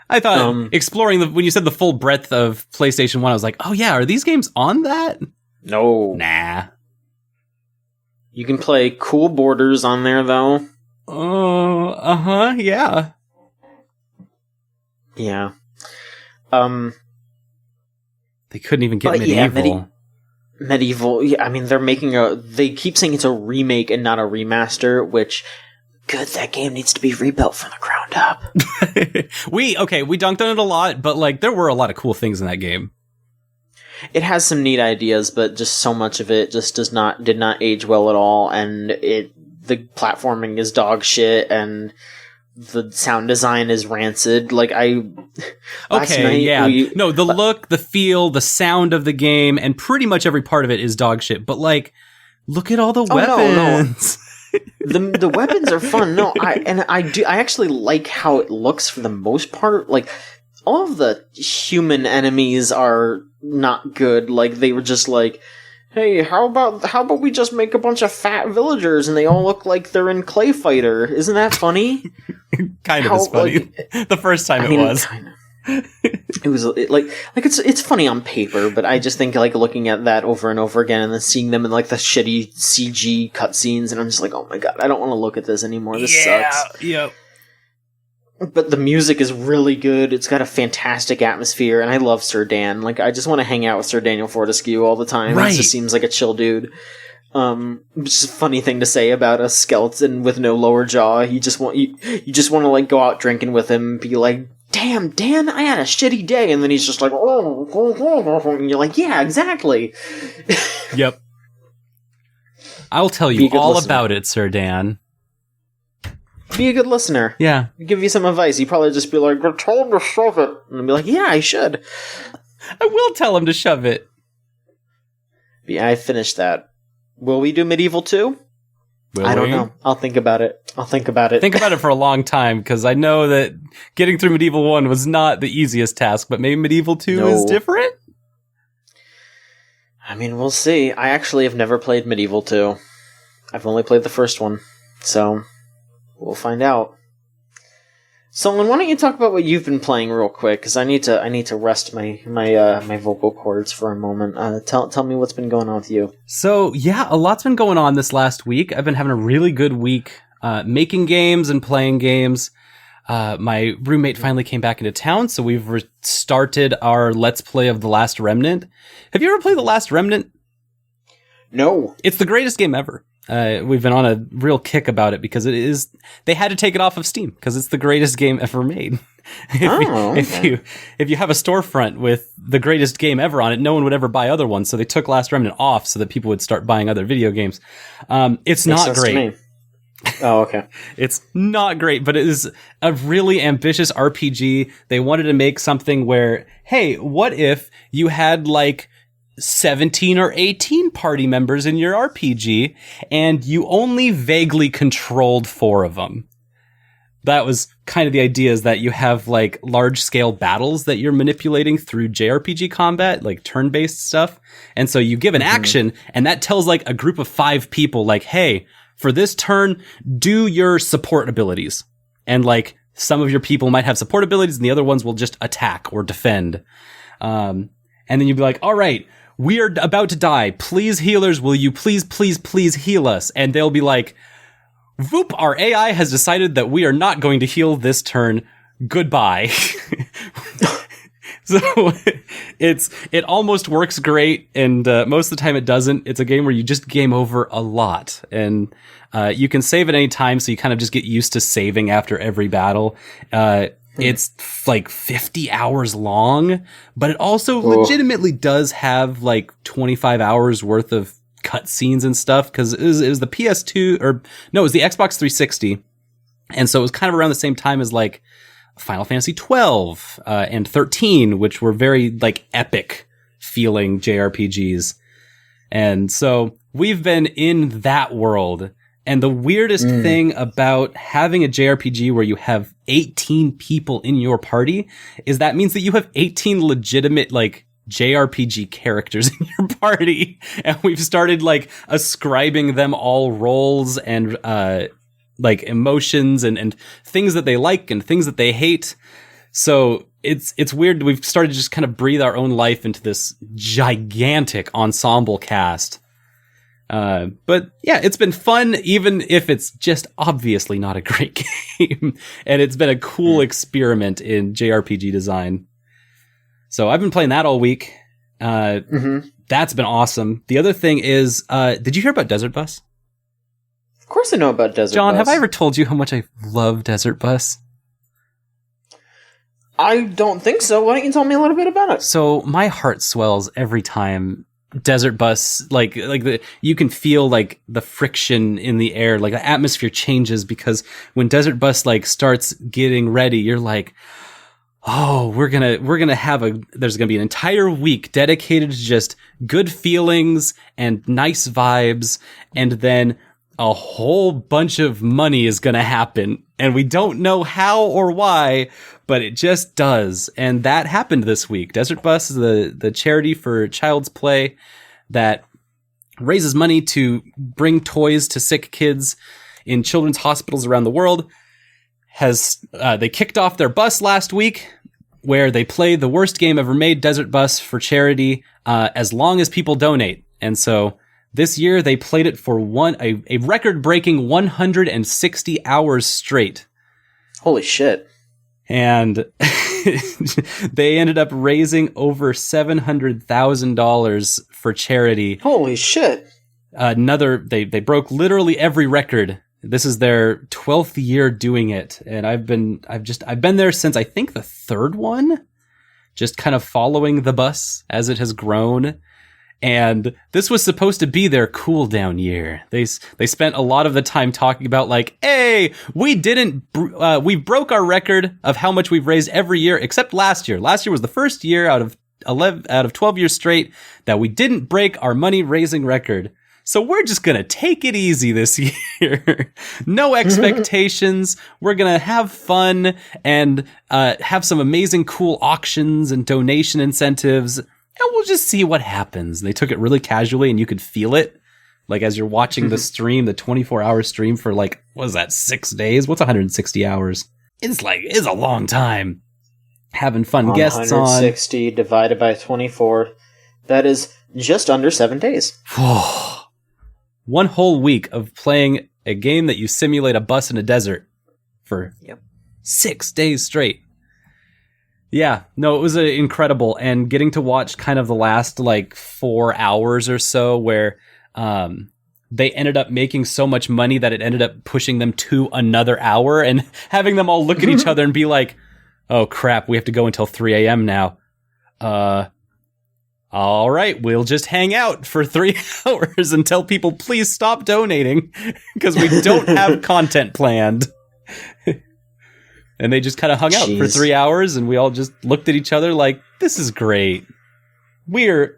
I thought exploring when you said the full breadth of PlayStation 1, I was like, oh yeah, are these games on that? No. Nah. You can play Cool Borders on there though. Oh, yeah. Yeah. They couldn't even get Medieval. Yeah, Medieval. Yeah, I mean, they keep saying it's a remake and not a remaster, which, good, that game needs to be rebuilt from the ground up. We dunked on it a lot, but like there were a lot of cool things in that game. It has some neat ideas, but just so much of it just did not age well at all, and the platforming is dog shit, and the sound design is rancid. Like the look, the feel, the sound of the game, and pretty much every part of it is dog shit. But like, look at all the weapons. No. The weapons are fun. No, I actually like how it looks for the most part. Like, all of the human enemies are not good. Like, they were just like, hey, how about we just make a bunch of fat villagers and they all look like they're in Clay Fighter? Isn't that funny? Kind of is funny. Like, the first time it was. Kinda. It was it's funny on paper, but I just think like looking at that over and over again and then seeing them in like the shitty CG cutscenes, and I'm just like, oh my god, I don't want to look at this anymore. This sucks. Yep. But the music is really good. It's got a fantastic atmosphere, and I love Sir Dan. Like, I just want to hang out with Sir Daniel Fortescue all the time. Right. He just seems like a chill dude. Which is a funny thing to say about a skeleton with no lower jaw. You just want to like go out drinking with him and be like, damn, Dan, I had a shitty day. And then he's just like, oh, and you're like, yeah, exactly. Yep. I'll tell you all about it, Sir Dan. Be a good listener. Yeah. Give you some advice. He'd probably just be like, tell him to shove it. And I'd be like, yeah, I should. I will tell him to shove it. Yeah, I finished that. Will we do Medieval 2? I don't know. I'll think about it. Think about it for a long time, because I know that getting through Medieval 1 was not the easiest task, but maybe Medieval 2 is different? I mean, we'll see. I actually have never played Medieval 2. I've only played the first one. So, we'll find out. Solon, why don't you talk about what you've been playing real quick? Because I need to rest my vocal cords for a moment. Tell me what's been going on with you. So yeah, a lot's been going on this last week. I've been having a really good week making games and playing games. My roommate finally came back into town, so we've restarted our Let's Play of The Last Remnant. Have you ever played The Last Remnant? No. It's the greatest game ever. We've been on a real kick about it because they had to take it off of Steam because it's the greatest game ever made. If you have a storefront with the greatest game ever on it, no one would ever buy other ones. So they took Last Remnant off so that people would start buying other video games. It's not great. Oh, okay. It's not great, but it is a really ambitious RPG. They wanted to make something where, hey, what if you had like 17 or 18 party members in your RPG, and you only vaguely controlled 4 of them. That was kind of the idea, is that you have like large scale battles that you're manipulating through JRPG combat, like turn-based stuff. And so you give an action, and that tells like a group of 5 people, like, hey, for this turn, do your support abilities. And like some of your people might have support abilities and the other ones will just attack or defend. And then you'd be like, all right, we are about to die. Please, healers, will you please, please, please heal us? And they'll be like, Voop, our AI has decided that we are not going to heal this turn. Goodbye. So it almost works great, and most of the time it doesn't. It's a game where you just game over a lot, and you can save at any time, so you kind of just get used to saving after every battle. It's like 50 hours long, but it also legitimately does have like 25 hours worth of cutscenes and stuff, because it was the PS2, or no, it was the Xbox 360, and so it was kind of around the same time as like Final Fantasy 12 and 13, which were very like epic feeling JRPGs. And so we've been in that world. And the weirdest thing about having a JRPG where you have 18 people in your party is that means that you have 18 legitimate like JRPG characters in your party. And we've started like ascribing them all roles and like emotions and things that they like and things that they hate. So it's weird. We've started to just kind of breathe our own life into this gigantic ensemble cast. But yeah, it's been fun, even if it's just obviously not a great game. And it's been a cool experiment in JRPG design. So I've been playing that all week. That's been awesome. The other thing is, did you hear about Desert Bus? Of course I know about Desert Bus. John, have I ever told you how much I love Desert Bus? I don't think so. Why don't you tell me a little bit about it? So my heart swells every time Desert Bus, you can feel like the friction in the air, like the atmosphere changes, because when Desert Bus like starts getting ready, you're like, oh, there's gonna be an entire week dedicated to just good feelings and nice vibes, and then a whole bunch of money is going to happen, and we don't know how or why, but it just does. And that happened this week. Desert Bus is the charity for Child's Play that raises money to bring toys to sick kids in children's hospitals around the world. They kicked off their bus last week, where they played the worst game ever made, Desert Bus, for charity, as long as people donate. And so this year, they played it for a record-breaking 160 hours straight. Holy shit. And they ended up raising over $700,000 for charity. Holy shit. They broke literally every record. This is their 12th year doing it. And I've been there since I think the third one, just kind of following the bus as it has grown. And this was supposed to be their cool down year. They spent a lot of the time talking about like, hey, we broke our record of how much we've raised every year except last year. Last year was the first year out of 12 years straight that we didn't break our money raising record. So we're just going to take it easy this year. No expectations. We're going to have fun and have some amazing cool auctions and donation incentives. And we'll just see what happens. They took it really casually, and you could feel it. Like, as you're watching the stream, the 24-hour stream for, like, what is that, 6 days? What's 160 hours? It's a long time. Having fun guests on. 160 divided by 24. That is just under 7 days. One whole week of playing a game that you simulate a bus in a desert for 6 days straight. Yeah, no, it was incredible, and getting to watch kind of the last like 4 hours or so where they ended up making so much money that it ended up pushing them to another hour, and having them all look at each other and be like, oh crap, we have to go until 3 a.m. now. All right, we'll just hang out for 3 hours until people please stop donating because we don't have content planned. And they just kind of hung out for 3 hours, and we all just looked at each other like, this is great. We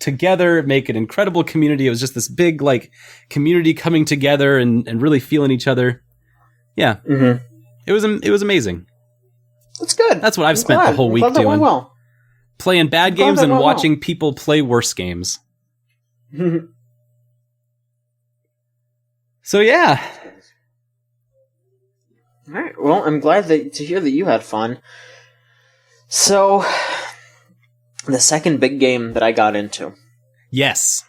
together make an incredible community. It was just this big, like, community coming together and really feeling each other. Yeah. Mm-hmm. It was amazing. That's good. That's what I've spent the whole week doing. Went well. Playing bad games and watching people play worse games. So, yeah. All right. Well, I'm glad to hear that you had fun. So, The second big game that I got into. Yes.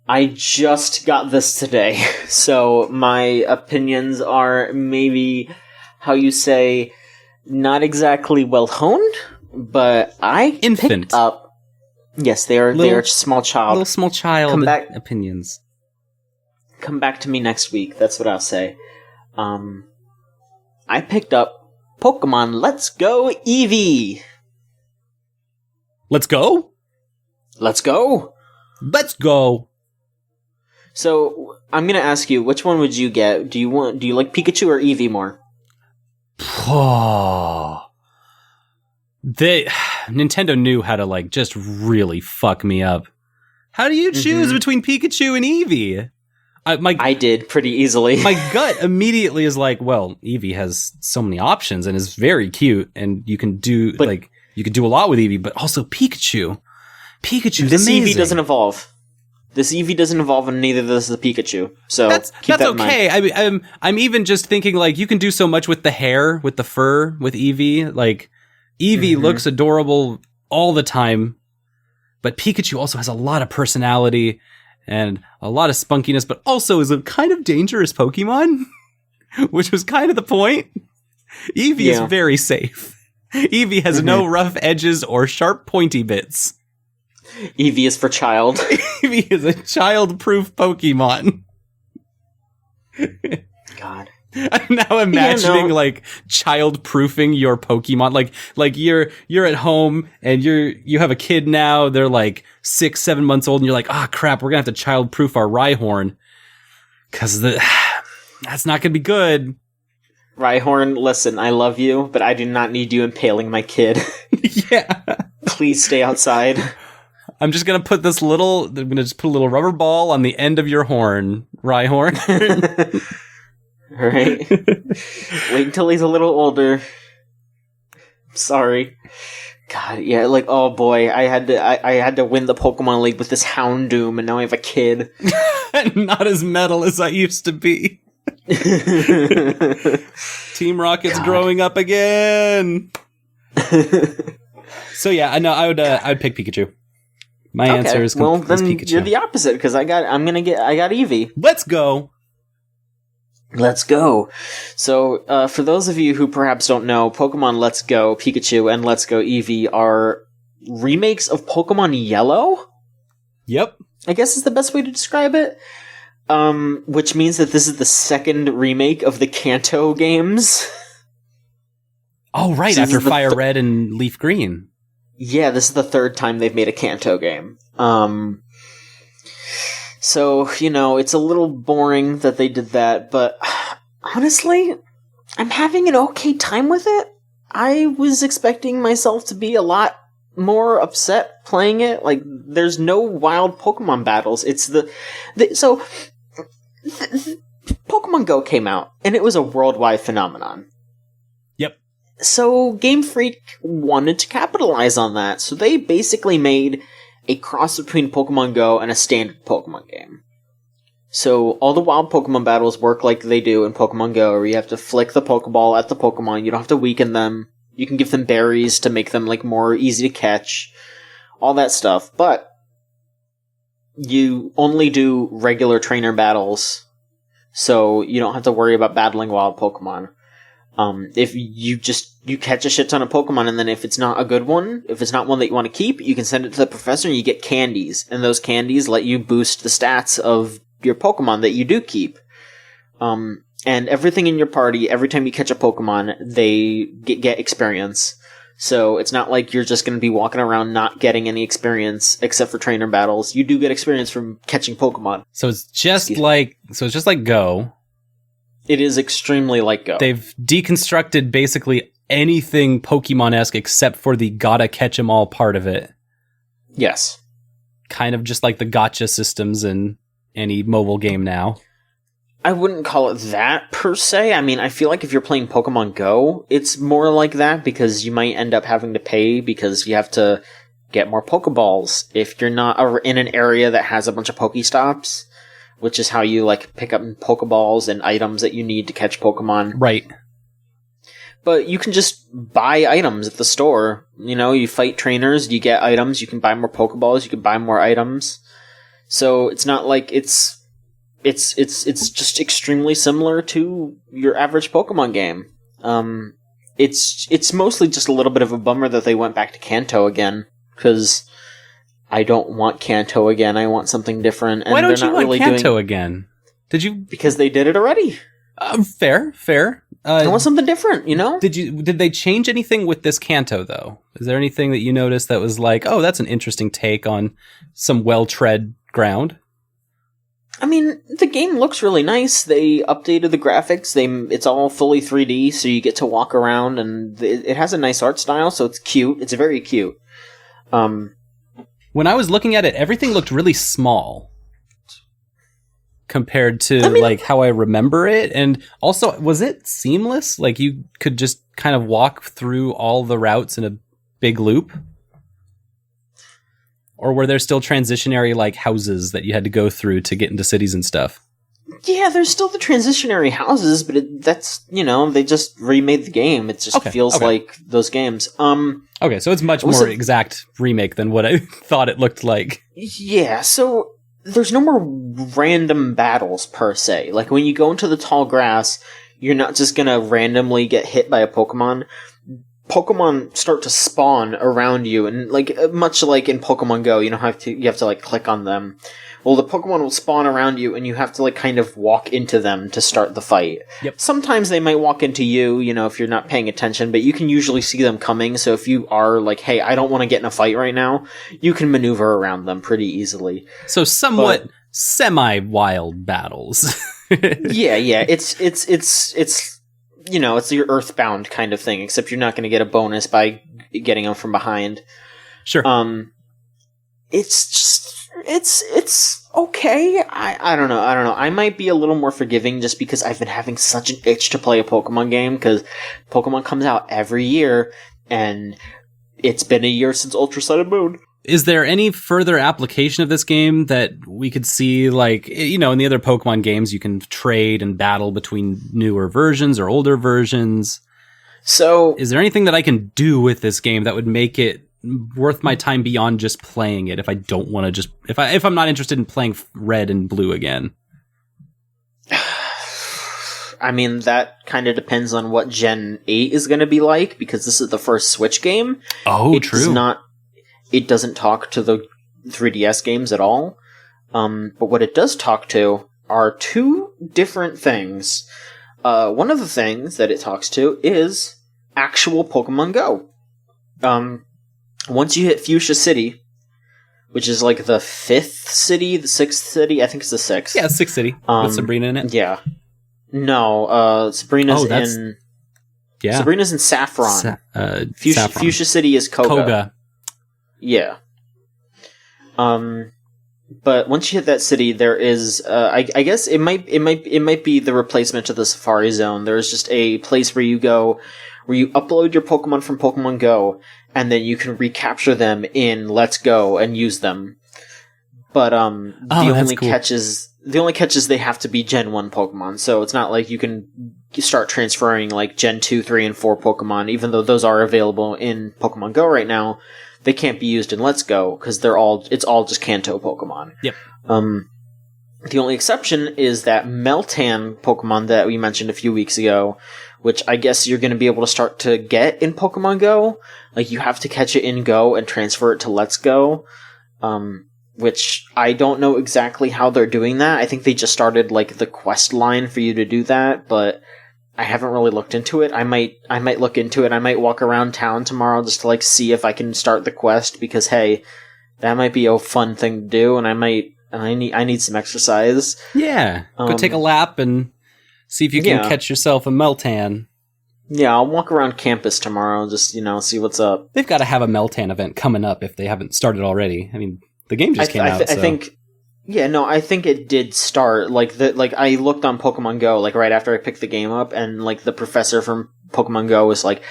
I just got this today, so my opinions are maybe, how you say, not exactly well-honed, but I picked up... Yes, they are small child. Little small child opinions. Come back to me next week, that's what I'll say. I picked up Pokemon Let's Go Eevee! Let's go? Let's go! Let's go! So, I'm gonna ask you, which one would you get? Do you like Pikachu or Eevee more? Nintendo knew how to, like, just really fuck me up. How do you choose between Pikachu and Eevee? I did pretty easily. My gut immediately is like, well, Eevee has so many options and is very cute, and you can do a lot with Eevee, but also Pikachu. Pikachu's this amazing. Eevee doesn't evolve. This Eevee doesn't evolve, and neither does the Pikachu. So that's that okay. I'm even just thinking, like, you can do so much with the hair, with the fur, with Eevee. Like, Eevee looks adorable all the time, but Pikachu also has a lot of personality and a lot of spunkiness, but also is a kind of dangerous Pokemon, which was kind of the point. Eevee is very safe. Eevee has no rough edges or sharp pointy bits. Eevee is for child. Eevee is a child-proof Pokemon. God. I'm now imagining like child-proofing your Pokemon. Like you're at home and you have a kid now. They're like 6-7 months old, and you're like, crap, we're gonna have to child-proof our Rhyhorn because that's not gonna be good. Rhyhorn, listen, I love you, but I do not need you impaling my kid. Yeah. Please stay outside. I'm just gonna put a little rubber ball on the end of your horn, Rhyhorn. Right. Wait until he's a little older. Sorry. God, yeah, like, oh boy, I had to win the Pokemon League with this Houndoom, and now I have a kid. Not as metal as I used to be. Team Rocket's growing up again. So yeah, I know I'd pick Pikachu. My answer is Pikachu. You're the opposite, because I got Eevee. Let's go. Let's go. So, for those of you who perhaps don't know, Pokemon Let's Go Pikachu and Let's Go Eevee are remakes of Pokemon Yellow? Yep. I guess is the best way to describe it. Which means that this is the second remake of the Kanto games. Oh, right, so after Fire Red and Leaf Green. Yeah, this is the third time they've made a Kanto game. So, it's a little boring that they did that, but honestly, I'm having an okay time with it. I was expecting myself to be a lot more upset playing it. Like, there's no wild Pokemon battles. It's Pokemon Go came out, and it was a worldwide phenomenon. Yep. So Game Freak wanted to capitalize on that, so they basically made a cross between Pokemon Go and a standard Pokemon game. So all the wild Pokemon battles work like they do in Pokemon Go, where you have to flick the Pokeball at the Pokemon, you don't have to weaken them, you can give them berries to make them like more easy to catch, all that stuff, but you only do regular trainer battles, so you don't have to worry about battling wild Pokemon. If you catch a shit ton of Pokemon, and then if it's not a good one, if it's not one that you want to keep, you can send it to the professor and you get candies. And those candies let you boost the stats of your Pokemon that you do keep. And everything in your party, every time you catch a Pokemon, they get experience. So it's not like you're just going to be walking around not getting any experience except for trainer battles. You do get experience from catching Pokemon. So it's just like Go. It is extremely like Go. They've deconstructed basically anything Pokemon-esque except for the gotta catch 'em all part of it. Yes. Kind of just like the gotcha systems in any mobile game now. I wouldn't call it that per se. I mean, I feel like if you're playing Pokemon Go, it's more like that because you might end up having to pay because you have to get more Pokeballs if you're not in an area that has a bunch of Pokestops. Which is how you, like, pick up Pokeballs and items that you need to catch Pokemon. Right. but you can just buy items at the store. You know, you fight trainers, you get items, you can buy more Pokeballs, you can buy more items. So it's not like it's just extremely similar to your average Pokemon game. It's mostly just a little bit of a bummer that they went back to Kanto again, because I don't want Kanto again. I want something different. And why don't they're you not want really Kanto again? Did you? Because they did it already. Fair. I want something different, you know? Did they change anything with this Kanto, though? Is there anything that you noticed that was like, oh, that's an interesting take on some well-tread ground? I mean, the game looks really nice. They updated the graphics. It's all fully 3D, so you get to walk around, and it has a nice art style, so it's cute. It's very cute. When I was looking at it, everything looked really small compared to like how I remember it. And also, was it seamless? Like you could just kind of walk through all the routes in a big loop? Or were there still transitionary like houses that you had to go through to get into cities and stuff? Yeah, there's still the transitionary houses, but that's, you know, they just remade the game. It just feels like those games. Okay, so it's much more exact remake than what I thought it looked like. Yeah, so there's no more random battles per se. Like when you go into the tall grass, you're not just gonna randomly get hit by a Pokemon. Pokemon start to spawn around you, and like much like in Pokemon Go, you have to like click on them. Well, the Pokemon will spawn around you, and you have to like kind of walk into them to start the fight. Yep. Sometimes they might walk into you, you know, if you're not paying attention, but you can usually see them coming. So if you are like, hey, I don't want to get in a fight right now, you can maneuver around them pretty easily. So somewhat semi-wild battles. Yeah. It's you know, it's your Earthbound kind of thing, except you're not going to get a bonus by getting them from behind. Sure. It's okay. I don't know. I might be a little more forgiving just because I've been having such an itch to play a Pokemon game, because Pokemon comes out every year, and it's been a year since Ultra Sun and Moon. Is there any further application of this game that we could see, like, you know, in the other Pokemon games, you can trade and battle between newer versions or older versions? So, is there anything that I can do with this game that would make it worth my time beyond just playing it if I don't want to just... If I'm not interested in playing Red and Blue again? I mean, that kind of depends on what Gen 8 is going to be like, because this is the first Switch game. Oh, true. It doesn't talk to the 3DS games at all. But what it does talk to are two different things. One of the things that it talks to is actual Pokemon Go. Once you hit Fuchsia City, which is like the 5th city, the 6th city, I think it's the 6th. Yeah, 6th city, with Sabrina in it. Yeah. No, Sabrina's in... Yeah. Sabrina's in Saffron. Saffron. Fuchsia City is Koga. Yeah. But once you hit that city, there is, I guess it might be the replacement to the Safari Zone. There's just a place where you go, where you upload your Pokemon from Pokemon Go, and then you can recapture them in Let's Go and use them. But the only catch is they have to be Gen 1 Pokemon, so it's not like you can start transferring like Gen 2, 3, and 4 Pokemon, even though those are available in Pokemon Go right now. They can't be used in Let's Go, because it's all just Kanto Pokemon. Yep. The only exception is that Meltan Pokemon that we mentioned a few weeks ago, which I guess you're going to be able to start to get in Pokemon Go. Like, you have to catch it in Go and transfer it to Let's Go. Which I don't know exactly how they're doing that. I think they just started like the quest line for you to do that, but I haven't really looked into it. I might look into it. I might walk around town tomorrow just to like see if I can start the quest, because hey, that might be a fun thing to do, and I need some exercise. Yeah. Go take a lap and see if you can catch yourself a Meltan. Yeah, I'll walk around campus tomorrow, just, you know, see what's up. They've got to have a Meltan event coming up if they haven't started already. I mean, the game just came out. I think it did start. Like I looked on Pokemon Go like right after I picked the game up, and like the professor from Pokemon Go was like,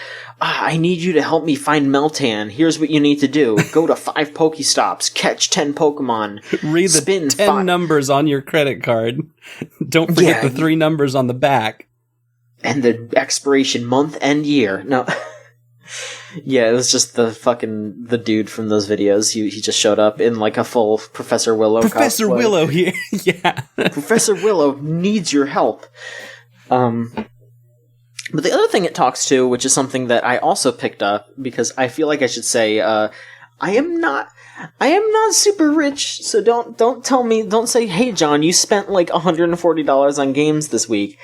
I need you to help me find Meltan. Here's what you need to do. Go to 5 Pokestops, catch 10 Pokemon. Read the 10 numbers on your credit card. Don't forget the 3 numbers on the back. and the expiration month and year. No. Yeah, it was just the dude from those videos. He just showed up in like a full Professor Willow Professor cosplay. Willow here. Yeah. Professor Willow needs your help. But the other thing it talks to, which is something that I also picked up, because I feel like I should say, I am not super rich, so don't say, hey John, you spent like $140 on games this week.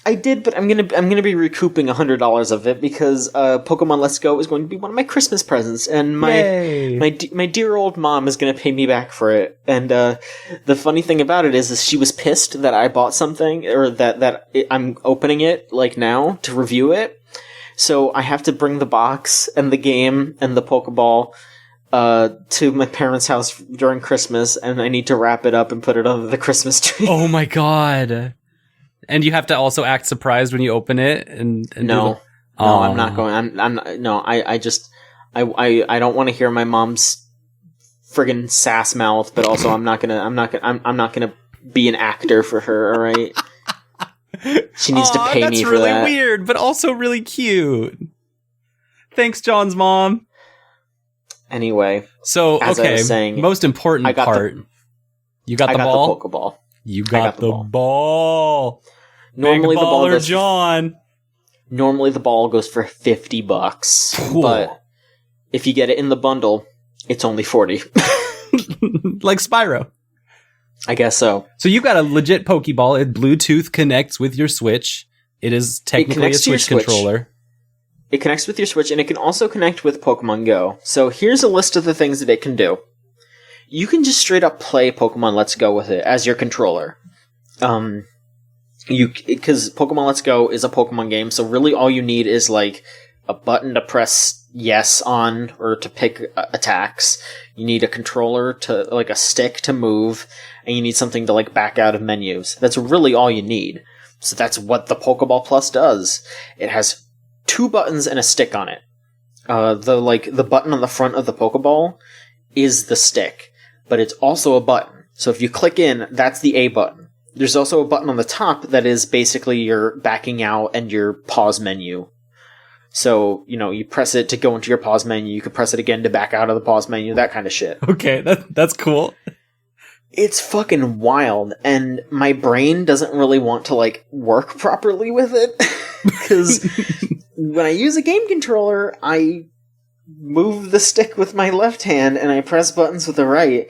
I did, but I'm gonna be recouping $100 of it because Pokemon Let's Go is going to be one of my Christmas presents, and my dear old mom is gonna pay me back for it. And the funny thing about it is she was pissed that I bought something, or I'm opening it like now to review it. So I have to bring the box and the game and the Pokeball to my parents' house during Christmas, and I need to wrap it up and put it under the Christmas tree. Oh my god. And you have to also act surprised when you open it, and no, I'm not going. I'm not, no. I don't want to hear my mom's friggin' sass mouth, but also I'm not gonna be an actor for her. All right, she needs to pay me for that. That's really weird, but also really cute. Thanks, John's mom. Anyway, so as okay, I was saying, most important part. You got the ball. The Pokeball. You got the ball. Normally Big the ball goes John. Normally the ball goes for $50, cool. But if you get it in the bundle, it's only $40. Like Spyro. I guess so. So you got a legit Pokeball. It Bluetooth connects with your Switch. It is technically a Switch controller. It connects with your Switch, and it can also connect with Pokemon Go. So here's a list of the things that it can do. You can just straight up play Pokemon Let's Go with it as your controller. Because Pokemon Let's Go is a Pokemon game, so really all you need is like a button to press yes on or to pick attacks. You need a controller to like a stick to move, and you need something to like back out of menus. That's really all you need. So that's what the Pokeball Plus does. It has 2 buttons and a stick on it. The button on the front of the Pokeball is the stick, but it's also a button. So if you click in, that's the A button. There's also a button on the top that is basically your backing out and your pause menu. So, you press it to go into your pause menu, you can press it again to back out of the pause menu, that kind of shit. Okay, that's cool. It's fucking wild, and my brain doesn't really want to, work properly with it. Because when I use a game controller, I move the stick with my left hand, and I press buttons with the right.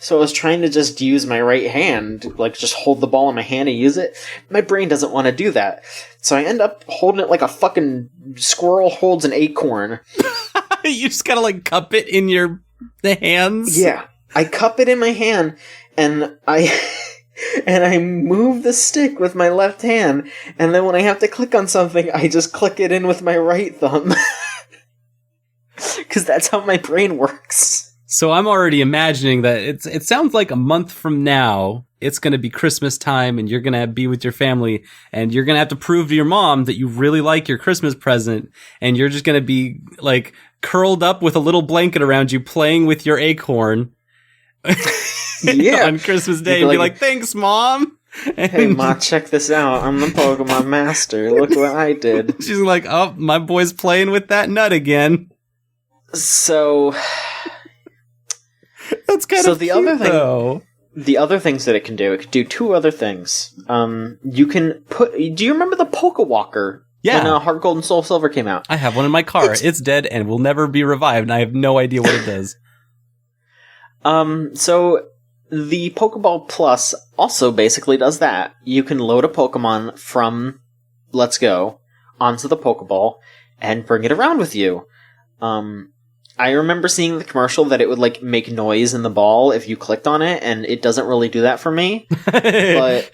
So I was trying to just use my right hand, just hold the ball in my hand and use it. My brain doesn't want to do that. So I end up holding it like a fucking squirrel holds an acorn. You just gotta, cup it in the hands? Yeah. I cup it in my hand, and I move the stick with my left hand, and then when I have to click on something, I just click it in with my right thumb. Because that's how my brain works. So I'm already imagining that it sounds like a month from now, it's going to be Christmas time and you're going to be with your family and you're going to have to prove to your mom that you really like your Christmas present, and you're just going to be curled up with a little blanket around you playing with your acorn yeah. on Christmas Day and be like, thanks, Mom. Hey, Ma, check this out. I'm the Pokemon Master. Look what I did. She's like, oh, my boy's playing with that nut again. So... That's kind of cute, though. The other things that it can do 2 other things. You can do you remember the Pokewalker? Yeah. When Heart Gold and Soul Silver came out? I have one in my car. It's dead and will never be revived, and I have no idea what it does. So the Pokeball Plus also basically does that. You can load a Pokemon from Let's Go onto the Pokeball and bring it around with you. I remember seeing the commercial that it would make noise in the ball if you clicked on it, and it doesn't really do that for me. But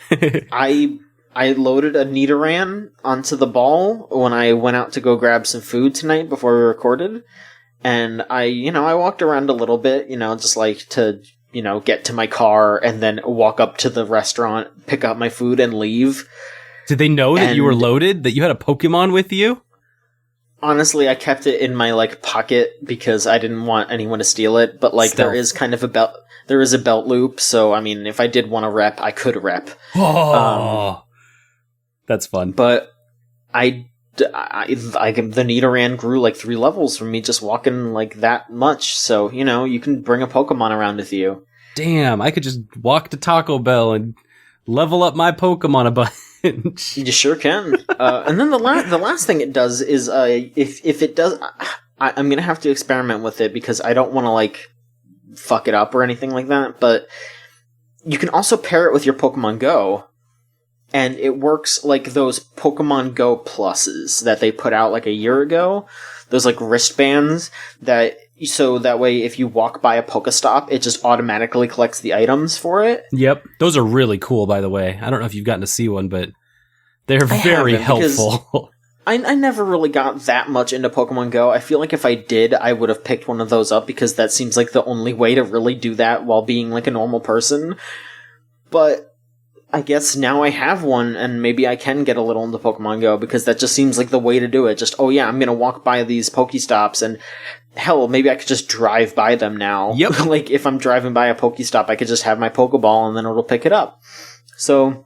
I loaded a Nidoran onto the ball when I went out to go grab some food tonight before we recorded, and I walked around a little bit, just to get to my car and then walk up to the restaurant, pick up my food, and leave. Did they know that you were loaded? That you had a Pokemon with you? Honestly, I kept it in my pocket because I didn't want anyone to steal it. But there is kind of a belt loop. So I mean, if I did want to rep, I could rep. Oh, That's fun. But the Nidoran grew like 3 levels from me just walking like that much. So, you can bring a Pokemon around with you. Damn, I could just walk to Taco Bell and level up my Pokemon a bunch. You sure can. And then the last thing it does is, if it does, I'm gonna have to experiment with it because I don't want to like fuck it up or anything like that. But you can also pair it with your Pokemon Go, and it works like those Pokemon Go pluses that they put out like a year ago. Those like wristbands so that way if you walk by a Pokestop, it just automatically collects the items for it. Yep. Those are really cool, by the way. I don't know if you've gotten to see one, but they're very helpful. I never really got that much into Pokemon Go. I feel like if I did, I would have picked one of those up because that seems like the only way to really do that while being like a normal person. But I guess now I have one, and maybe I can get a little into Pokemon Go, because that just seems like the way to do it. Just, oh yeah, I'm gonna walk by these Pokestops, and hell, maybe I could just drive by them now. Yep. Like, if I'm driving by a Pokestop, I could just have my Pokeball, and then it'll pick it up. So,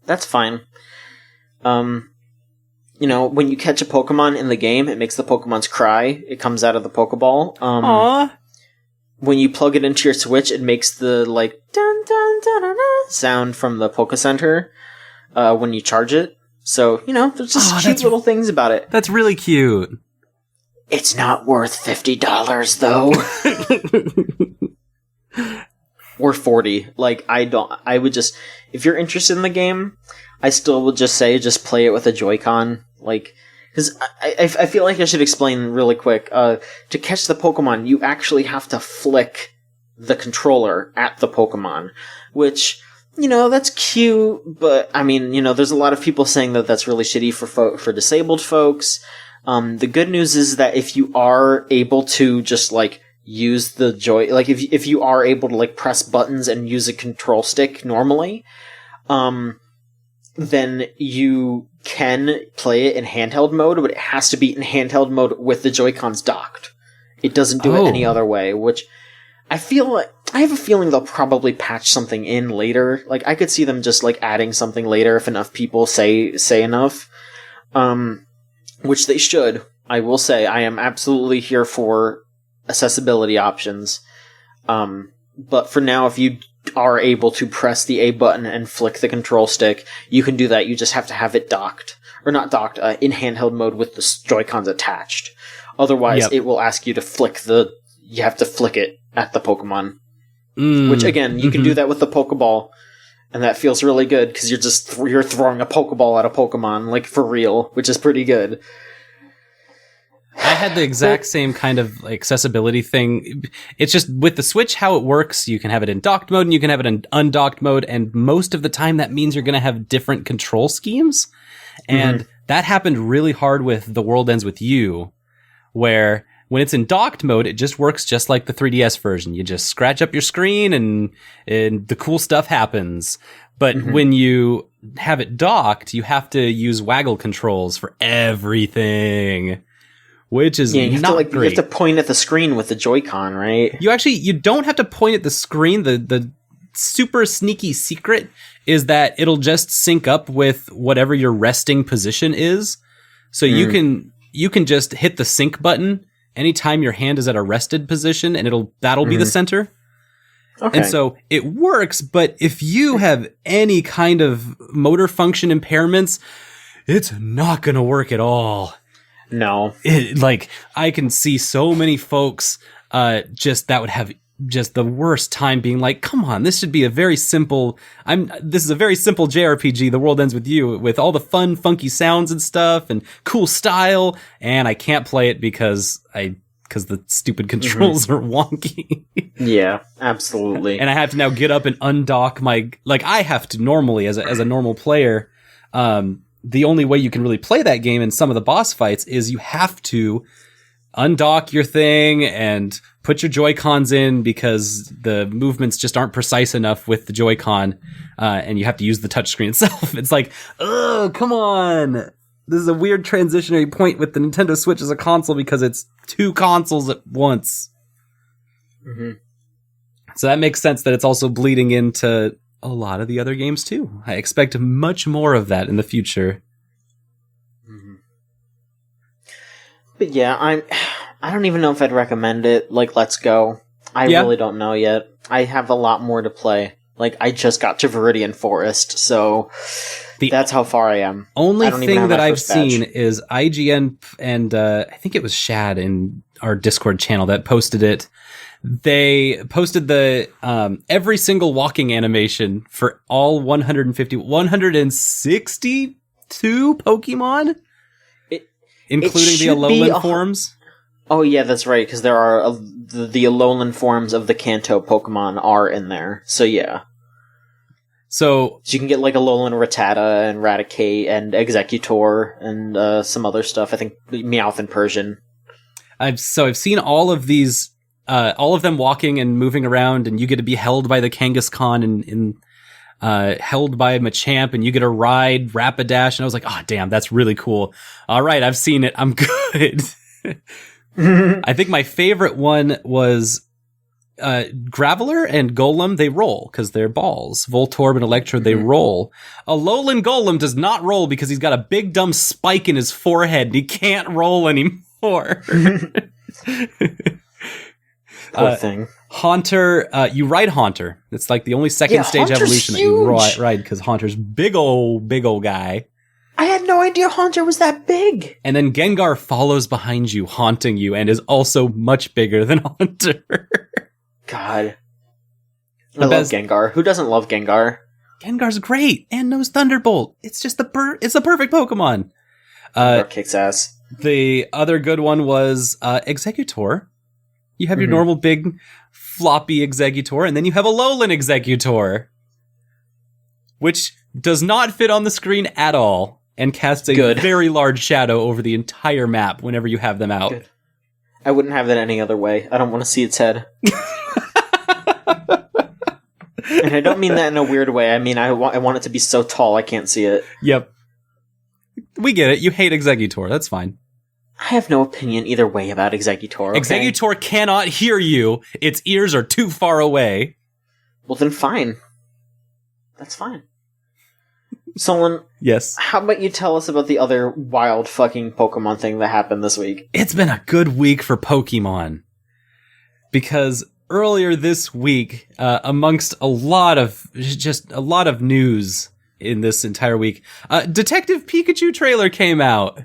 that's fine. When you catch a Pokemon in the game, it makes the Pokemons cry. It comes out of the Pokeball. Aww. When you plug it into your Switch, it makes the, like, dun dun dun dun dun sound from the Poke Center when you charge it. So, there's just cute little things about it. That's really cute. It's not worth $50, though. Or $40. Like, I would just, if you're interested in the game, I still would just say, just play it with a Joy-Con. Like, because I feel like I should explain really quick. To catch the Pokemon, you actually have to flick the controller at the Pokemon, which, that's cute, but, I mean, there's a lot of people saying that that's really shitty for disabled folks. The good news is that if you are able to just, like, use the like, if you are able to, like, press buttons and use a control stick normally, then you can play it in handheld mode, but it has to be in handheld mode with the Joy-Cons docked. It doesn't do it any other way, which I have a feeling they'll probably patch something in later. Like, I could see them just, like, adding something later if enough people say enough. Which they should. I will say, I am absolutely here for accessibility options. But for now, if you are able to press the A button and flick the control stick, you can do that. You just have to have it docked. Or not docked, in handheld mode with the Joy-Cons attached. Otherwise, It will ask you to you have to flick it at the Pokemon. Which, again, you can do that with the Pokeball, and that feels really good, because you're throwing a Pokeball at a Pokemon, like, for real, which is pretty good. I had the exact same kind of accessibility thing. It's just with the Switch, how it works, you can have it in docked mode and you can have it in undocked mode, and most of the time that means you're going to have different control schemes. And that happened really hard with The World Ends With You, where when it's in docked mode, it just works just like the 3DS version. You just scratch up your screen and the cool stuff happens. But when you have it docked, you have to use waggle controls for everything. Which is not great. You have to point at the screen with the Joy-Con, right? You don't have to point at the screen. The super sneaky secret is that it'll just sync up with whatever your resting position is. So you can just hit the sync button anytime your hand is at a rested position, and that'll be the center. Okay. And so it works, but if you have any kind of motor function impairments, it's not going to work at all. No. I can see so many folks that would have just the worst time being like, come on, this should be a very simple this is a very simple JRPG, The World Ends With You, with all the fun, funky sounds and stuff and cool style, and I can't play it because the stupid controls are wonky. Yeah, absolutely. And I have to now get up and undock I have to normally as a normal player, the only way you can really play that game in some of the boss fights is you have to undock your thing and put your Joy-Cons in, because the movements just aren't precise enough with the Joy-Con, and you have to use the touchscreen itself. It's like, oh, come on. This is a weird transitionary point with the Nintendo Switch as a console because it's 2 consoles at once. So that makes sense that it's also bleeding into a lot of the other games too. I expect much more of that in the future. But yeah, I don't even know if I'd recommend it. Like, Let's Go. I really don't know yet. I have a lot more to play. Like, I just got to Viridian Forest, so that's how far I am. Only thing that I've seen is IGN and I think it was Shad in our Discord channel that posted it. They posted the every single walking animation for all 162 Pokemon, including the Alolan forms. Oh yeah, that's right, because there are the Alolan forms of the Kanto Pokemon are in there. So yeah. So you can get like Alolan Rattata and Raticate and Exeggutor and some other stuff. I think Meowth and Persian. I've seen all of these. All of them walking and moving around, and you get to be held by the Kangaskhan and held by Machamp, and you get to ride Rapidash. And I was like, oh, damn, that's really cool. All right, I've seen it. I'm good. I think my favorite one was Graveler and Golem. They roll because they're balls. Voltorb and Electrode, they roll. Alolan Golem does not roll because he's got a big dumb spike in his forehead and he can't roll anymore. Poor thing. Haunter, you ride Haunter. It's like the only second stage Haunter's evolution huge. that you ride because Haunter's big old guy. I had no idea Haunter was that big. And then Gengar follows behind you, haunting you, and is also much bigger than Haunter. God. I love Gengar. Who doesn't love Gengar? Gengar's great and knows Thunderbolt. It's just it's the perfect Pokemon. Gengar kicks ass. The other good one was Exeggutor. You have your normal big floppy Exeggutor, and then you have Alolan Exeggutor, which does not fit on the screen at all and casts a very large shadow over the entire map whenever you have them out. Good. I wouldn't have that any other way. I don't want to see its head. And I don't mean that in a weird way. I mean, I want it to be so tall I can't see it. Yep. We get it. You hate Exeggutor. That's fine. I have no opinion either way about Exeggutor. Okay? Exeggutor cannot hear you. Its ears are too far away. Well, then fine. That's fine. Solon, yes. How about you tell us about the other wild fucking Pokemon thing that happened this week? It's been a good week for Pokemon. Because earlier this week, amongst a lot of news in this entire week, Detective Pikachu trailer came out.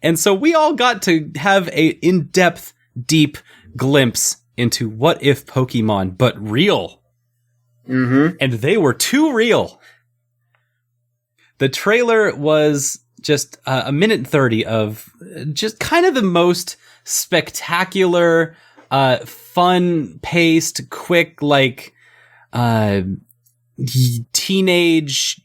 And so we all got to have a in-depth, deep glimpse into what if Pokemon, but real. Mm-hmm. And they were too real. The trailer was just a minute and 30 of just kind of the most spectacular, fun-paced, quick, like, teenage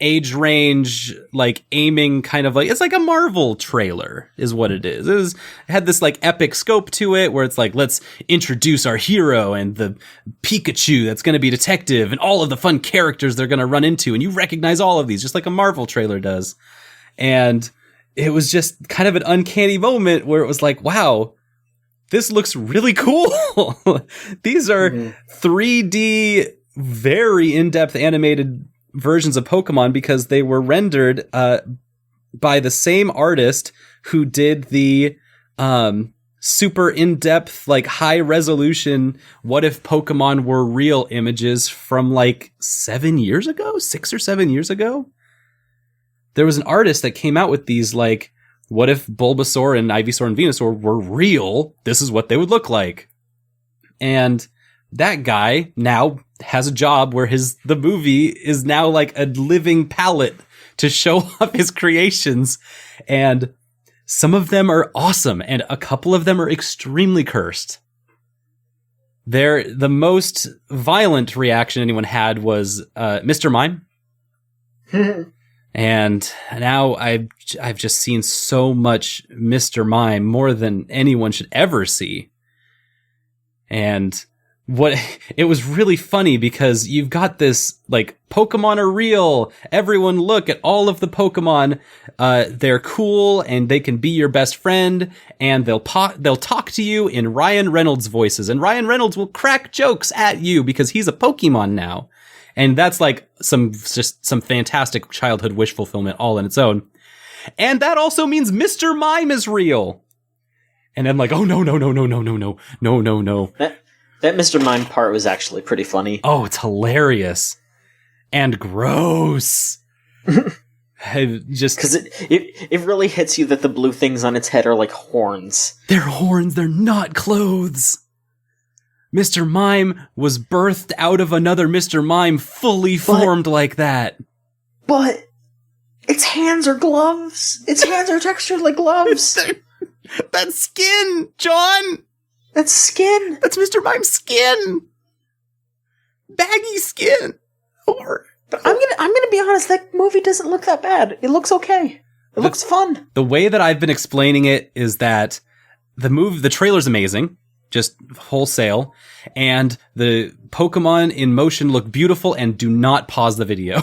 age range, like aiming kind of like, it's like a Marvel trailer is what it is. It had this like epic scope to it where it's like, let's introduce our hero and the Pikachu that's going to be detective and all of the fun characters they're going to run into. And you recognize all of these just like a Marvel trailer does. And it was just kind of an uncanny moment where it was like, wow, this looks really cool. These are 3D, very in-depth animated versions of Pokemon because they were rendered by the same artist who did the super in-depth, like high-resolution what if Pokemon were real images from like 6 or 7 years ago. There was an artist that came out with these like, what if Bulbasaur and Ivysaur and Venusaur were real? This is what they would look like. And that guy now has a job where the movie is now like a living palette to show off his creations. And some of them are awesome. And a couple of them are extremely cursed. The most violent reaction anyone had was Mr. Mime. And now I've just seen so much Mr. Mime, more than anyone should ever see. And it was really funny because you've got this, like, Pokemon are real. Everyone look at all of the Pokemon. They're cool and they can be your best friend, and they'll talk to you in Ryan Reynolds voices, and Ryan Reynolds will crack jokes at you because he's a Pokemon now. And that's like some fantastic childhood wish fulfillment all in its own. And that also means Mr. Mime is real. And I'm like, oh no. That Mr. Mime part was actually pretty funny. Oh, it's hilarious. And gross. Just because it really hits you that the blue things on its head are like horns. They're horns, they're not clothes. Mr. Mime was birthed out of another Mr. Mime fully formed like that. But its hands are gloves. Its hands are textured like gloves. That's skin, John. That's skin. That's Mr. Mime's skin. Baggy skin. But I'm gonna be honest, that movie doesn't look that bad. It looks okay. It looks fun. The way that I've been explaining it is that the trailer's amazing, just wholesale, and the Pokemon in motion look beautiful, and do not pause the video.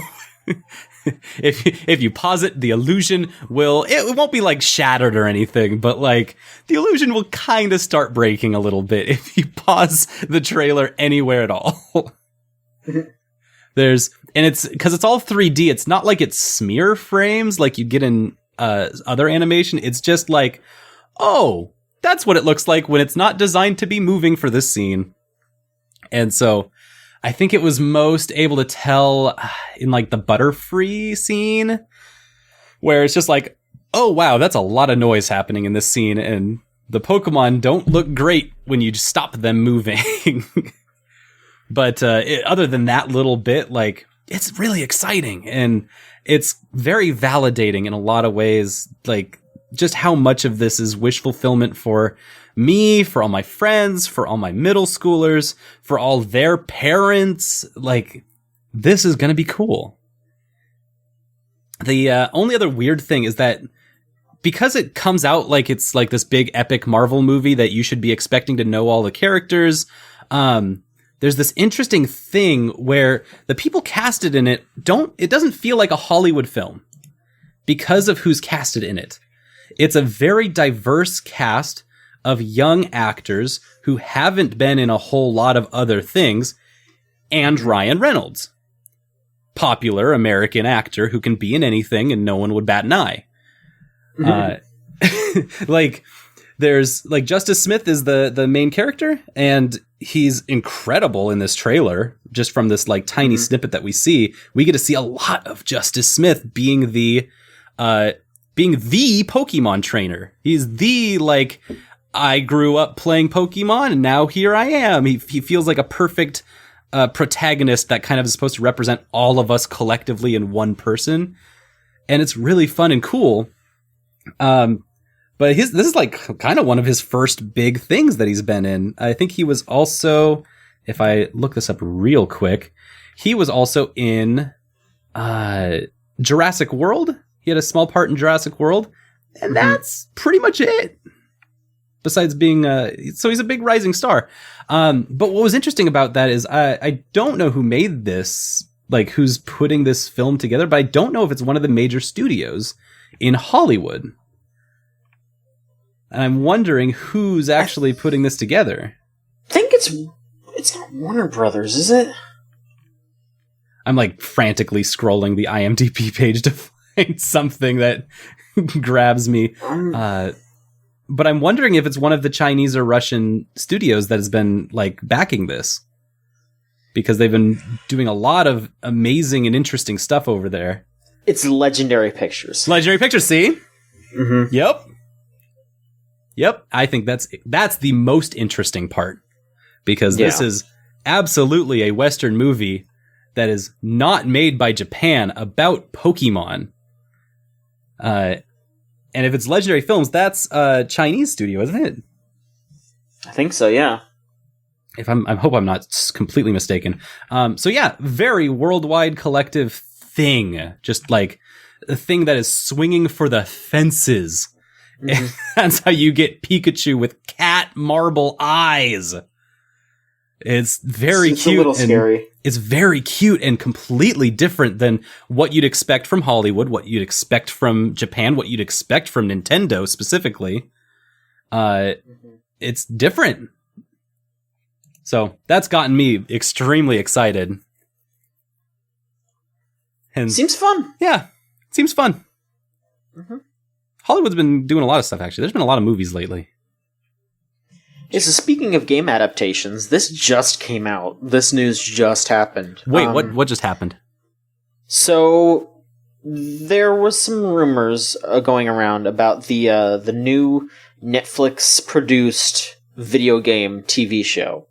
If you pause it, the illusion it won't be like shattered or anything, but like the illusion will kind of start breaking a little bit if you pause the trailer anywhere at all. It's because it's all 3D. It's not like it's smear frames like you get in other animation. It's just like, oh, that's what it looks like when it's not designed to be moving for this scene. And so I think it was most able to tell in like the Butterfree scene, where it's just like, oh wow, that's a lot of noise happening in this scene, and the Pokemon don't look great when you stop them moving. But other than that little bit, like, it's really exciting, and it's very validating in a lot of ways, like just how much of this is wish fulfillment for me, for all my friends, for all my middle schoolers, for all their parents. Like, this is going to be cool. The only other weird thing is that because it comes out like it's like this big epic Marvel movie that you should be expecting to know all the characters, there's this interesting thing where the people casted in it doesn't feel like a Hollywood film because of who's casted in it. It's a very diverse cast of young actors who haven't been in a whole lot of other things, and Ryan Reynolds, popular American actor who can be in anything and no one would bat an eye. Like, there's like Justice Smith is the main character, and he's incredible in this trailer. Just from this like tiny snippet that we get to see a lot of Justice Smith being the Pokemon trainer. He's the like, I grew up playing Pokemon and now here I am. He feels like a perfect protagonist that kind of is supposed to represent all of us collectively in one person, and it's really fun and cool. But this is like kind of one of his first big things that he's been in. I think he was also, if I look this up real quick, he was also in Jurassic World. He had a small part in Jurassic World, and that's pretty much it. Besides being, so he's a big rising star. But what was interesting about that is I don't know who made this, like who's putting this film together, but I don't know if it's one of the major studios in Hollywood. And I'm wondering who's actually putting this together. I think it's not Warner Brothers, is it? I'm like frantically scrolling the IMDb page to find something that grabs me. But I'm wondering if it's one of the Chinese or Russian studios that has been like backing this, because they've been doing a lot of amazing and interesting stuff over there. It's Legendary Pictures. Legendary Pictures, see? Mm-hmm. Yep. I think that's the most interesting part, because this is absolutely a Western movie that is not made by Japan about Pokemon. And if it's Legendary Films, that's a Chinese studio, isn't it? I think so, yeah. I hope I'm not completely mistaken. So yeah, very worldwide collective thing. Just like a thing that is swinging for the fences. Mm-hmm. That's how you get Pikachu with cat marble eyes. It's very cute. It's a little scary. It's very cute and completely different than what you'd expect from Hollywood, what you'd expect from Japan, what you'd expect from Nintendo specifically. It's different. So that's gotten me extremely excited. And seems fun. Yeah, seems fun. Mm-hmm. Hollywood's been doing a lot of stuff, actually. There's been a lot of movies lately. Yeah, so speaking of game adaptations, this just came out. This news just happened. Wait, what just happened? So there was some rumors going around about the new Netflix produced video game TV show.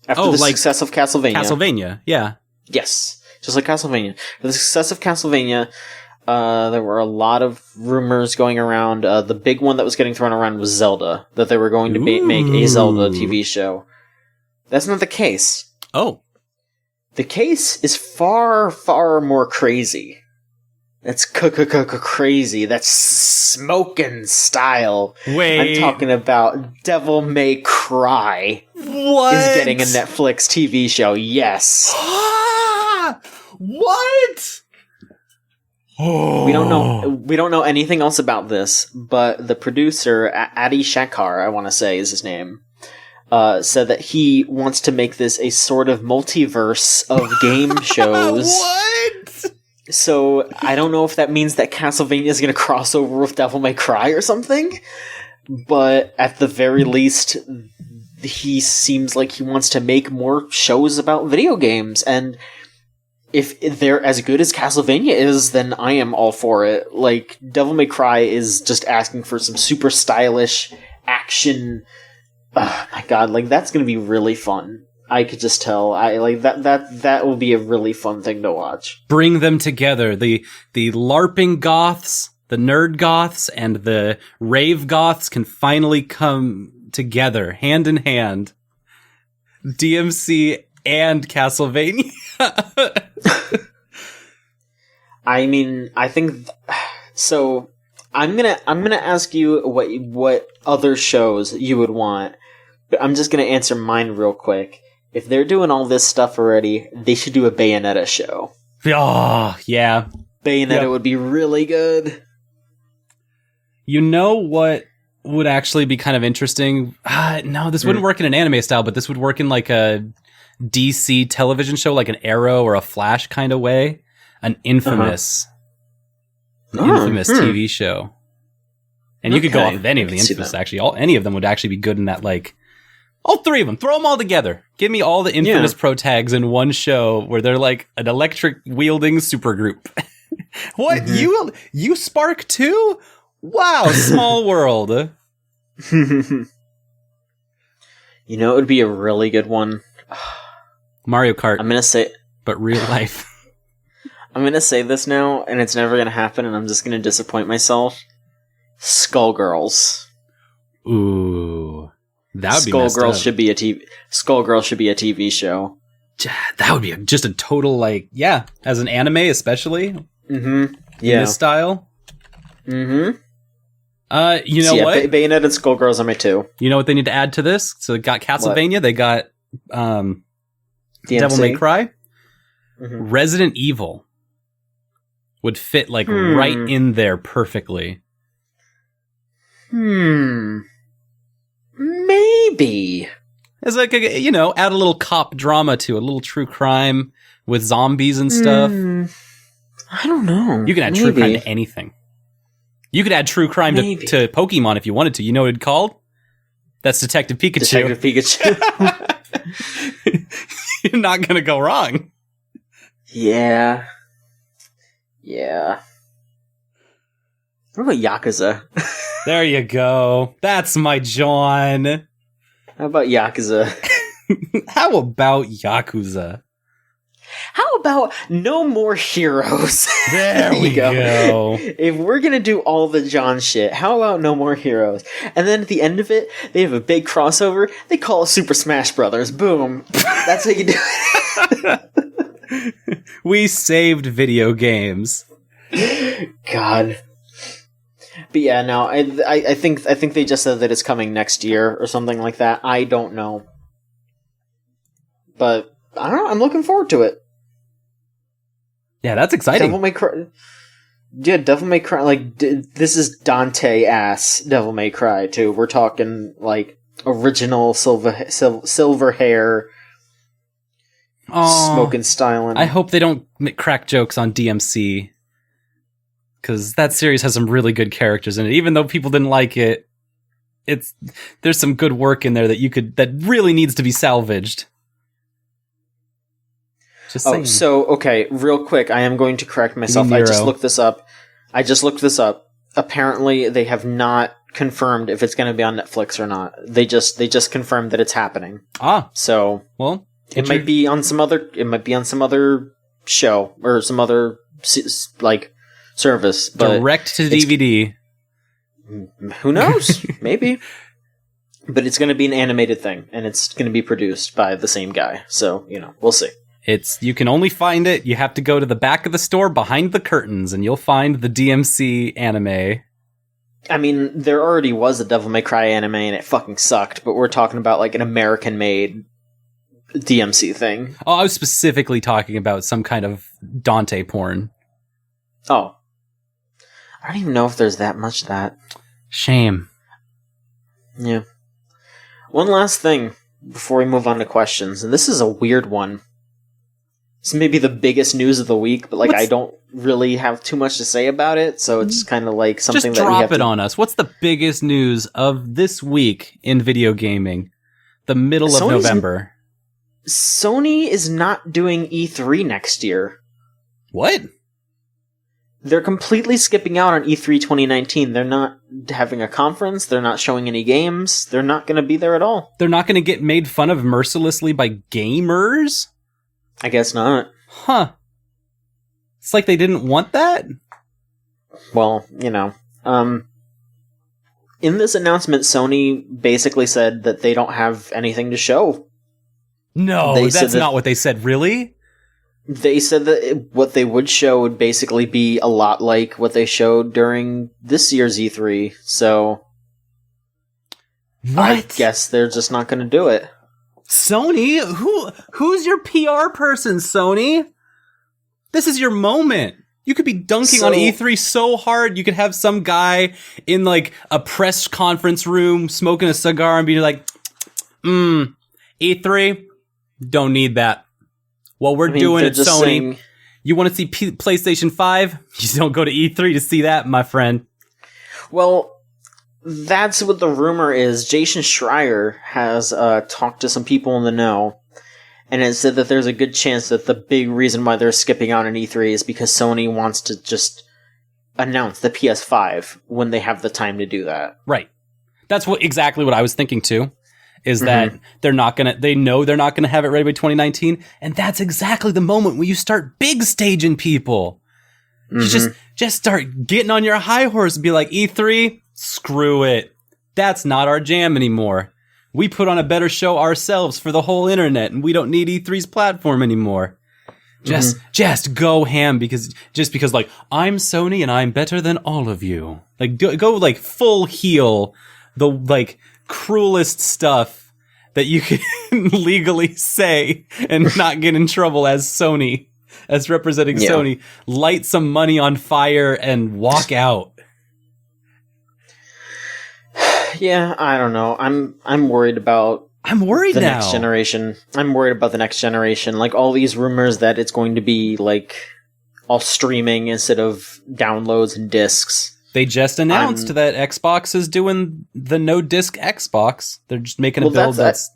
After the success of Castlevania. Castlevania, yeah. Yes, just like Castlevania. After the success of Castlevania, there were a lot of rumors going around. The big one that was getting thrown around was Zelda, that they were going to make a Zelda TV show. That's not the case. Oh. The case is far, far more crazy. That's crazy. That's smoking style. Wait. I'm talking about Devil May Cry. What? Is getting a Netflix TV show. Yes. What? We don't know anything else about this, but the producer, Adi Shankar, I want to say is his name, said that he wants to make this a sort of multiverse of game shows. What? So I don't know if that means that Castlevania is going to cross over with Devil May Cry or something, but at the very least, he seems like he wants to make more shows about video games, and if they're as good as Castlevania is, then I am all for it. Like, Devil May Cry is just asking for some super stylish action. Oh my god, like, that's gonna be really fun. I could just tell. I like that will be a really fun thing to watch. Bring them together. The LARPing goths, the nerd goths, and the rave goths can finally come together, hand in hand. DMC and Castlevania. I mean, I think so. I'm gonna ask you what other shows you would want, but I'm just gonna answer mine real quick. If they're doing all this stuff already, they should do a Bayonetta show. Oh, yeah. Bayonetta would be really good. You know what would actually be kind of interesting? No, this wouldn't work in an anime style, but this would work in like a DC television show, like an Arrow or a Flash kind of way. An infamous TV show. And you could go off of any of the infamous, actually. Any of them would actually be good in that, like, all three of them. Throw them all together. Give me all the infamous pro tags in one show where they're like an electric wielding supergroup. What? You Spark too? Wow, small world. You know, it would be a really good one. Mario Kart. I'm gonna say, but real life. I'm gonna say this now, and it's never gonna happen, and I'm just gonna disappoint myself. Skullgirls. Ooh, that would be Skullgirls should be a TV. Skullgirls should be a TV show. That would be just a total as an anime, especially. Mm-hmm. Yeah. In this style. Mm-hmm. You know what? Bayonetta and Skullgirls are my two. You know what they need to add to this? So they got Castlevania. What? They got Devil May Cry. Mm-hmm. Resident Evil would fit like right in there perfectly. Maybe. It's like, add a little cop drama to it, a little true crime with zombies and stuff. I don't know. You can add true crime to anything. You could add true crime to Pokemon if you wanted to. You know what it's called? That's Detective Pikachu. Detective Pikachu. You're not going to go wrong. Yeah. What about Yakuza? There you go. That's my John. How about Yakuza? How about Yakuza? How about No More Heroes? There we go. If we're going to do all the John shit, how about No More Heroes? And then at the end of it, they have a big crossover. They call it Super Smash Brothers. Boom. That's how you do it. We saved video games. God. But yeah, no, I think they just said that it's coming next year or something like that. I don't know. But I don't know, I'm looking forward to it. Yeah, that's exciting. Devil May Cry. Yeah, Devil May Cry. Like, this is Dante ass Devil May Cry too. We're talking like original silver hair. smoking, styling. I hope they don't crack jokes on DMC, because that series has some really good characters in it. Even though people didn't like it, there's some good work in there that really needs to be salvaged. Just saying. So okay, real quick, I am going to correct myself. I just looked this up. Apparently, they have not confirmed if it's going to be on Netflix or not. They just confirmed that it's happening. So well, it might be on some other show or some other service, but direct to DVD. Who knows? Maybe. But it's going to be an animated thing, and it's going to be produced by the same guy. So, we'll see. You can only find it. You have to go to the back of the store behind the curtains, and you'll find the DMC anime. I mean, there already was a Devil May Cry anime, and it fucking sucked. But we're talking about like an American-made DMC thing. Oh, I was specifically talking about some kind of Dante porn. Oh, I don't even know if there's that much of that. Shame. Yeah. One last thing before we move on to questions, and this is a weird one. It's maybe the biggest news of the week, but I don't really have too much to say about it, so it's kind of like something just that we have drop it on us. What's the biggest news of this week in video gaming? The middle of November. Sony is not doing E3 next year. What? They're completely skipping out on E3 2019. They're not having a conference. They're not showing any games. They're not going to be there at all. They're not going to get made fun of mercilessly by gamers? I guess not. Huh. It's like they didn't want that? Well, in this announcement, Sony basically said that they don't have anything to show. No, that's not what they said. Really? They said that what they would show would basically be a lot like what they showed during this year's E3, so what? I guess they're just not going to do it. Sony? Who's your PR person, Sony? This is your moment. You could be dunking on E3 so hard, you could have some guy in like a press conference room smoking a cigar and be like, E3, don't need that. What we're doing at Sony, saying, you want to see PlayStation 5? You don't go to E3 to see that, my friend. Well, that's what the rumor is. Jason Schreier has talked to some people in the know, and it said that there's a good chance that the big reason why they're skipping out on E3 is because Sony wants to just announce the PS5 when they have the time to do that. Right. That's exactly what I was thinking too. Is that they know they're not gonna have it ready by 2019, and that's exactly the moment when you start big staging people. You just start getting on your high horse and be like, E3, screw it. That's not our jam anymore. We put on a better show ourselves for the whole internet, and we don't need E3's platform anymore. Just go ham because like I'm Sony and I'm better than all of you. Like go like full heel, the like cruelest stuff that you can legally say and not get in trouble as Sony, as representing Sony. Light some money on fire and walk out. Yeah, I don't know. I'm worried about the next generation. I'm worried about the next generation. Like all these rumors that it's going to be like all streaming instead of downloads and discs. They just announced that Xbox is doing the no disc Xbox. They're just making a build that's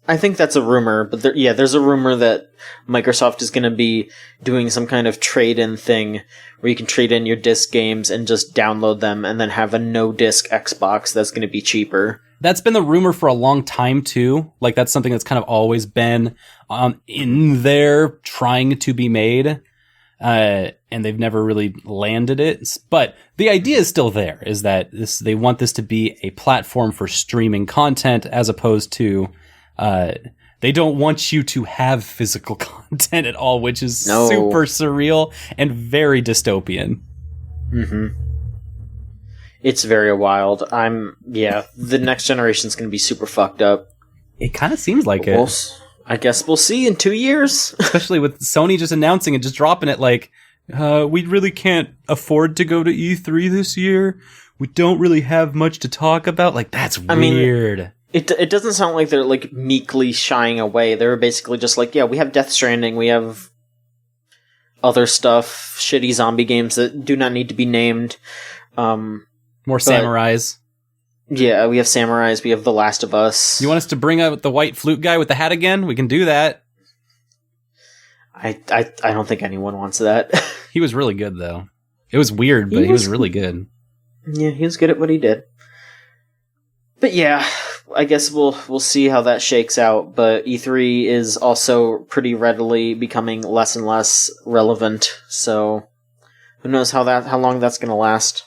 I think that's a rumor, but there's a rumor that Microsoft is going to be doing some kind of trade-in thing where you can trade in your disc games and just download them and then have a no-disc Xbox that's going to be cheaper. That's been the rumor for a long time, too. Like, that's something that's kind of always been in there trying to be made, and they've never really landed it. But the idea is still there, is that they want this to be a platform for streaming content as opposed to... they don't want you to have physical content at all, which is super surreal and very dystopian. It's very wild. The next generation's going to be super fucked up. It kind of seems like it. I guess we'll see in 2 years. Especially with Sony just announcing it, just dropping it like, we really can't afford to go to E3 this year. We don't really have much to talk about. Like, that's weird. It doesn't sound like they're like meekly shying away. They're basically just like, yeah, we have Death Stranding, we have other stuff, shitty zombie games that do not need to be named. More samurais. Yeah, we have samurais, we have The Last of Us. You want us to bring out the white flute guy with the hat again? We can do that. I don't think anyone wants that. He was really good, though. It was weird, but he was really good. Yeah, he was good at what he did. But yeah, I guess we'll see how that shakes out. But E3 is also pretty readily becoming less and less relevant. So who knows how long that's going to last.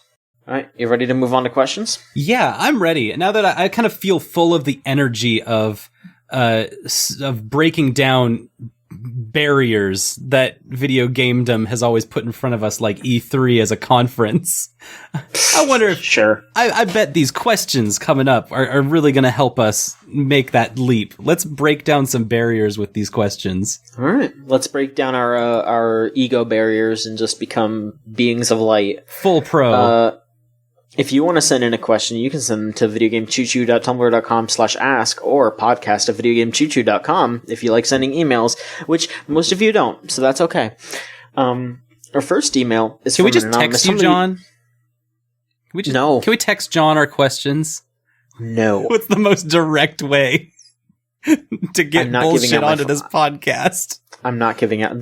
All right, you ready to move on to questions? Yeah, I'm ready. Now that I kind of feel full of the energy of breaking down barriers that video gamedom has always put in front of us, like E3 as a conference. I wonder if... Sure. I bet these questions coming up are really going to help us make that leap. Let's break down some barriers with these questions. All right. Let's break down our ego barriers and just become beings of light. Full pro. If you want to send in a question, you can send them to videogamechoochoo.tumblr.com/ask or podcast@videogamechoochoo.com if you like sending emails, which most of you don't, so that's okay. Our first email is Can from we just text you, John? No. Can we text John our questions? No. What's the most direct way to get bullshit onto this podcast? I'm not giving out.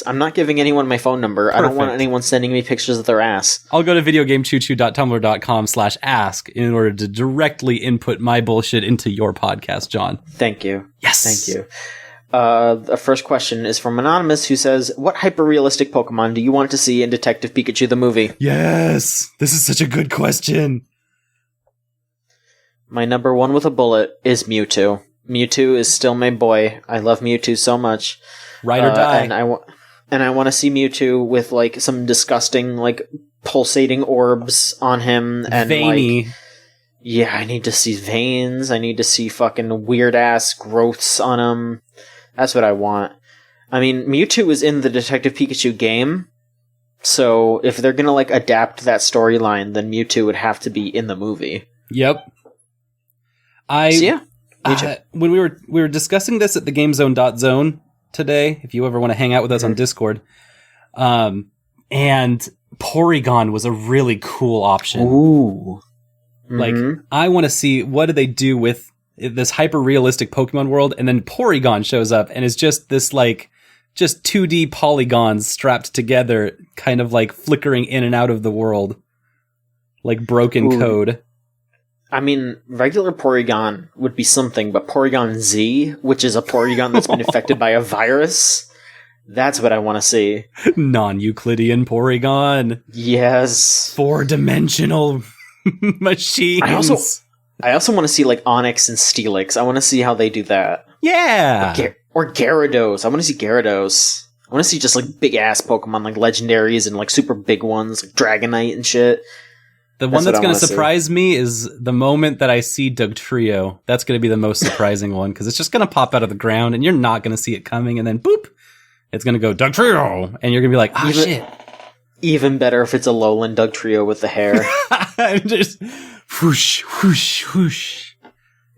I'm not giving anyone my phone number. Perfect. I don't want anyone sending me pictures of their ass. I'll go to videogamechoochoo.tumblr.com/ask in order to directly input my bullshit into your podcast, John. Thank you. Yes. Thank you. The first question is from Anonymous, who says, what hyper-realistic Pokemon do you want to see in Detective Pikachu the movie? Yes! This is such a good question. My number one with a bullet is Mewtwo. Mewtwo is still my boy. I love Mewtwo so much. Ride or die. And I want to see Mewtwo with like some disgusting like pulsating orbs on him and veiny. Like, yeah, I need to see veins. I need to see fucking weird ass growths on him. That's what I want. I mean, Mewtwo is in the Detective Pikachu game, so if they're gonna like adapt that storyline, then Mewtwo would have to be in the movie. Yep. When we were discussing this at the GameZone.zone today, if you ever want to hang out with us on Discord, and Porygon was a really cool option. Ooh. Like, I want to see what do they do with this hyper-realistic Pokemon world, and then Porygon shows up and is just this, like, just 2D polygons strapped together, kind of, like, flickering in and out of the world. Like broken code. I mean, regular Porygon would be something, but Porygon Z, which is a Porygon that's been affected by a virus, that's what I want to see. Non-Euclidean Porygon. Yes. 4-dimensional machines. I also want to see, like, Onix and Steelix. I want to see how they do that. Yeah! Or Gyarados. I want to see Gyarados. I want to see just, like, big-ass Pokemon, like legendaries and, like, super big ones, like Dragonite and shit. The one that's going to surprise me is the moment that I see Dugtrio. That's going to be the most surprising one, because it's just going to pop out of the ground, and you're not going to see it coming, and then boop! It's going to go, Dugtrio! And you're going to be like, shit. Even better if it's a Lowland Dugtrio with the hair. Just whoosh, whoosh, whoosh.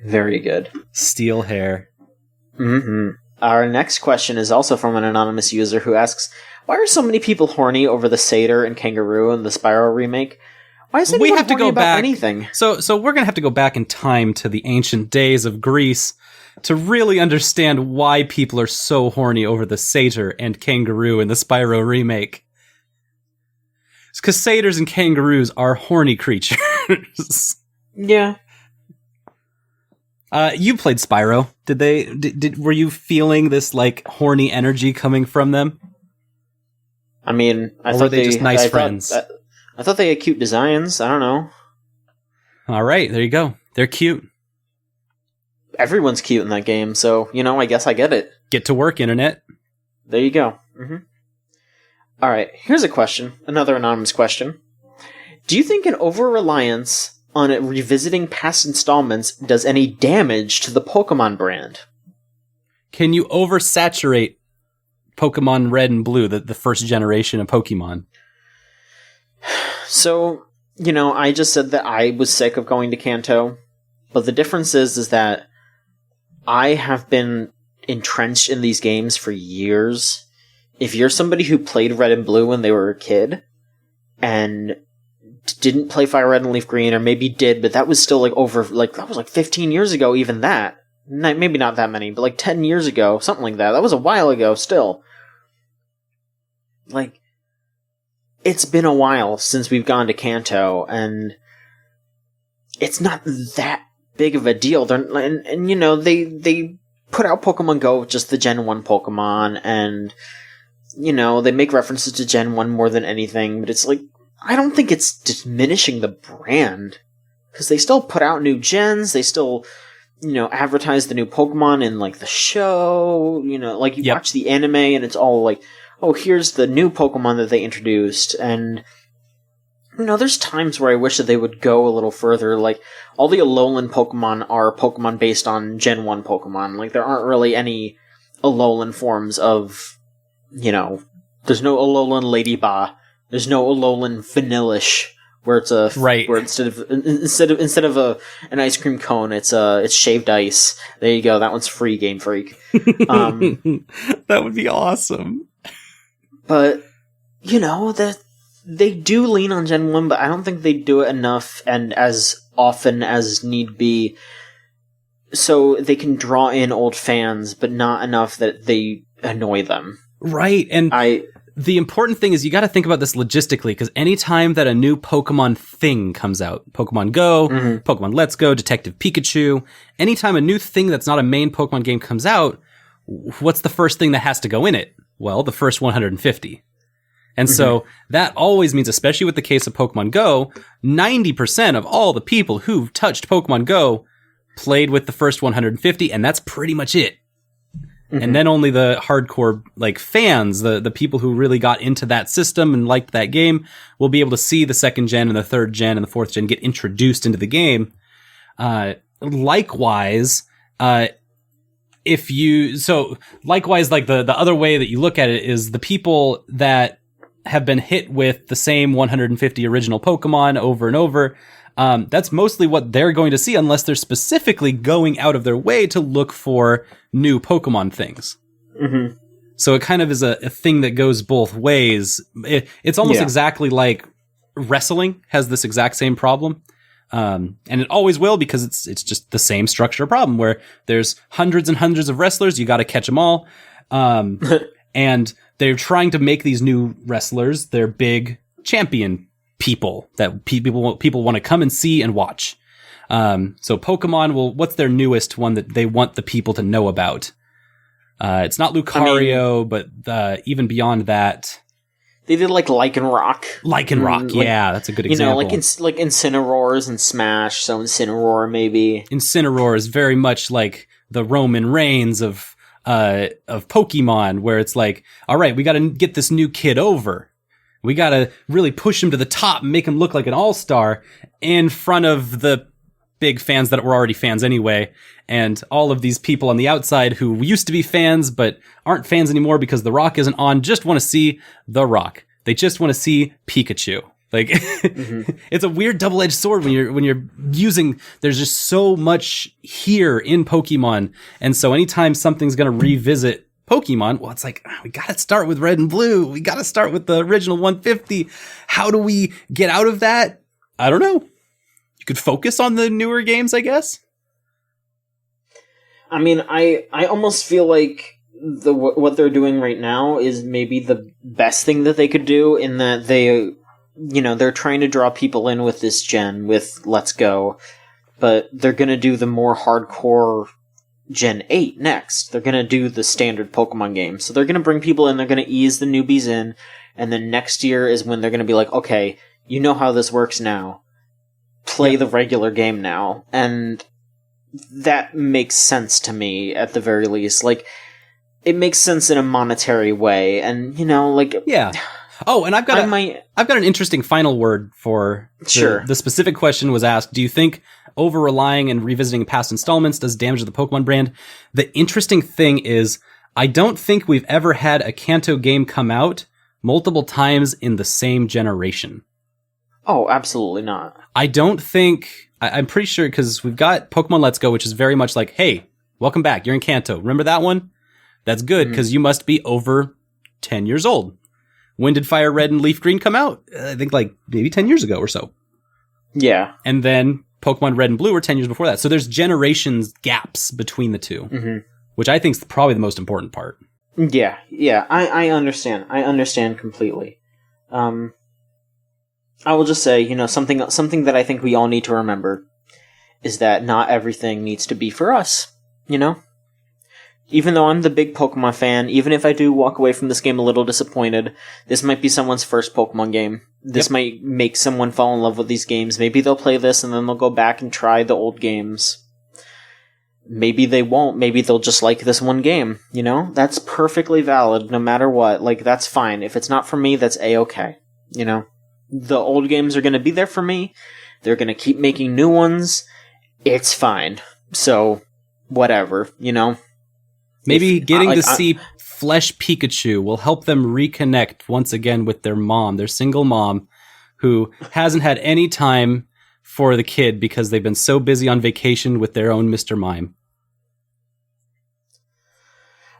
Very good. Steel hair. Mm-hmm. Our next question is also from an anonymous user who asks, why are so many people horny over the Satyr and Kangaroo in the Spyro remake? Why is anyone have to go about back anything? So we're going to have to go back in time to the ancient days of Greece to really understand why people are so horny over the Satyr and Kangaroo in the Spyro remake. It's because satyrs and kangaroos are horny creatures. Yeah. You played Spyro. Were you feeling this like horny energy coming from them? I mean, I thought they just nice friends. I thought they had cute designs. I don't know. All right, there you go. They're cute. Everyone's cute in that game, so, I guess I get it. Get to work, Internet. There you go. Mm-hmm. All right, here's a question. Another anonymous question. Do you think an over-reliance on revisiting past installments does any damage to the Pokemon brand? Can you oversaturate Pokemon Red and Blue, the first generation of Pokemon? So, I just said that I was sick of going to Kanto, But the difference is that I have been entrenched in these games for years. If you're somebody who played Red and Blue when they were a kid and didn't play Fire Red and Leaf Green, or maybe did, but that was still that was 15 years ago, even that. Maybe not that many, but 10 years ago, something like that. That was a while ago still. It's been a while since we've gone to Kanto, and it's not that big of a deal. They put out Pokemon Go with just the Gen 1 Pokemon, and, they make references to Gen 1 more than anything, but it's I don't think it's diminishing the brand, because they still put out new gens, they still, advertise the new Pokemon in, the show, you watch the anime, and it's all oh, here's the new Pokemon that they introduced, and, there's times where I wish that they would go a little further, all the Alolan Pokemon are Pokemon based on Gen 1 Pokemon, there aren't really any Alolan forms of, there's no Alolan Ladybah, there's no Alolan Vanillish, where it's where instead of an ice cream cone, it's shaved ice. There you go, that one's free, Game Freak. That would be awesome. But, that they do lean on Gen 1, but I don't think they do it enough and as often as need be, so they can draw in old fans, but not enough that they annoy them. Right, and the important thing is you got to think about this logistically, because anytime that a new Pokemon thing comes out, Pokemon Go, Pokemon Let's Go, Detective Pikachu, anytime a new thing that's not a main Pokemon game comes out, what's the first thing that has to go in it? Well, the first 150. And so that always means, especially with the case of Pokemon Go, 90% of all the people who've touched Pokemon Go played with the first 150, and that's pretty much it. And then only the hardcore fans, the people who really got into that system and liked that game, will be able to see the second gen and the third gen and the fourth gen get introduced into the game. Likewise, the other way that you look at it is the people that have been hit with the same 150 original Pokemon over and over. That's mostly what they're going to see, unless they're specifically going out of their way to look for new Pokemon things. So it kind of is a thing that goes both ways. It's almost exactly like wrestling has this exact same problem. And it always will, because it's just the same structure problem where there's hundreds and hundreds of wrestlers. You got to catch them all. And they're trying to make these new wrestlers their big champion people that people want to come and see and watch. So Pokemon what's their newest one that they want the people to know about? It's not Lucario, but even beyond that, they did Lycanroc. Lycanroc, yeah, that's a good example. Like Incineroars and Smash, so Incineroar maybe. Incineroar is very much like the Roman Reigns of Pokemon, where it's all right, we got to get this new kid over. We got to really push him to the top and make him look like an all-star in front of the big fans that were already fans anyway. And all of these people on the outside who used to be fans but aren't fans anymore because The Rock isn't on just want to see The Rock. They just want to see Pikachu. It's a weird double-edged sword when you're using, there's just so much here in Pokemon. And so anytime something's going to revisit Pokemon, well, it's we gotta start with Red and Blue. We gotta start with the original 150. How do we get out of that? I don't know. You could focus on the newer games, I guess. I mean, I almost feel like what they're doing right now is maybe the best thing that they could do, in that they're trying to draw people in with this gen, with Let's Go, but they're gonna do the more hardcore Gen 8 next. They're going to do the standard Pokemon game. So they're going to bring people in, they're going to ease the newbies in, and then next year is when they're going to be okay, you know how this works now. Play the regular game now. And that makes sense to me, at the very least. It makes sense in a monetary way, and, Yeah. Oh, and I've got an interesting final word for the specific question was asked, do you think over-relying and revisiting past installments does damage to the Pokemon brand? The interesting thing is, I don't think we've ever had a Kanto game come out multiple times in the same generation. Oh, absolutely not. I don't think... I'm pretty sure, because we've got Pokemon Let's Go, which is very much like, hey, welcome back, you're in Kanto. Remember that one? That's good, because you must be over 10 years old. When did Fire Red and Leaf Green come out? I think like maybe 10 years ago or so. Yeah. And then Pokemon Red and Blue were 10 years before that. So there's generations gaps between the two, which I think is probably the most important part. Yeah, I understand. I understand completely. I will just say, you know, something that I think we all need to remember is that not everything needs to be for us, you know? Even though I'm the big Pokemon fan, even if I do walk away from this game a little disappointed, this might be someone's first Pokemon game. This might make someone fall in love with these games. Maybe they'll play this and then they'll go back and try the old games. Maybe they won't. Maybe they'll just like this one game, you know? That's perfectly valid no matter what. Like, that's fine. If it's not for me, that's A-okay, you know? The old games are going to be there for me. They're going to keep making new ones. It's fine. So, whatever, you know? Maybe getting to see Flesh Pikachu will help them reconnect once again with their mom, their single mom, who hasn't had any time for the kid because they've been so busy on vacation with their own Mr. Mime.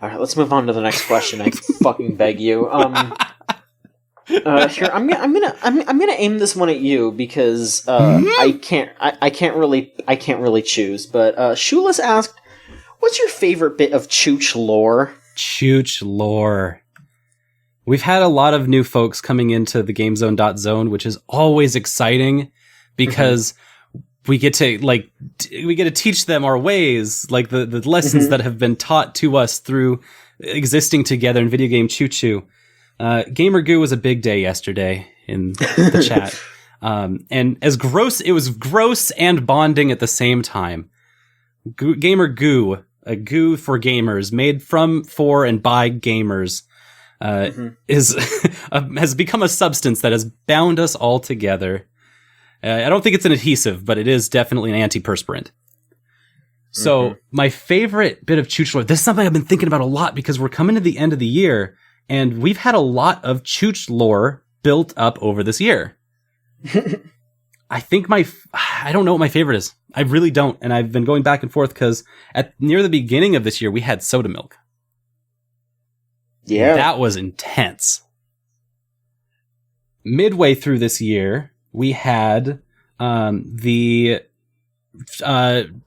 All right, let's move on to the next question. I fucking beg you. Here, I'm gonna aim this one at you because I can't really choose. But Shulas asked, "What's your favorite bit of Chooch lore?" Chooch lore. We've had a lot of new folks coming into the GameZone.zone, which is always exciting because we get to teach them our ways, like the lessons that have been taught to us through existing together in video game Choo-Choo. Gamer Goo was a big day yesterday in the chat. And it was gross and bonding at the same time. Gamer Goo, a goo for gamers, made from, for, and by gamers, has become a substance that has bound us all together. I don't think it's an adhesive, but it is definitely an antiperspirant. So my favorite bit of Chooch lore, this is something I've been thinking about a lot because we're coming to the end of the year, and we've had a lot of Chooch lore built up over this year. I think I don't know what my favorite is. I really don't. And I've been going back and forth because near the beginning of this year, we had Soda Milk. Yeah. That was intense. Midway through this year, we had the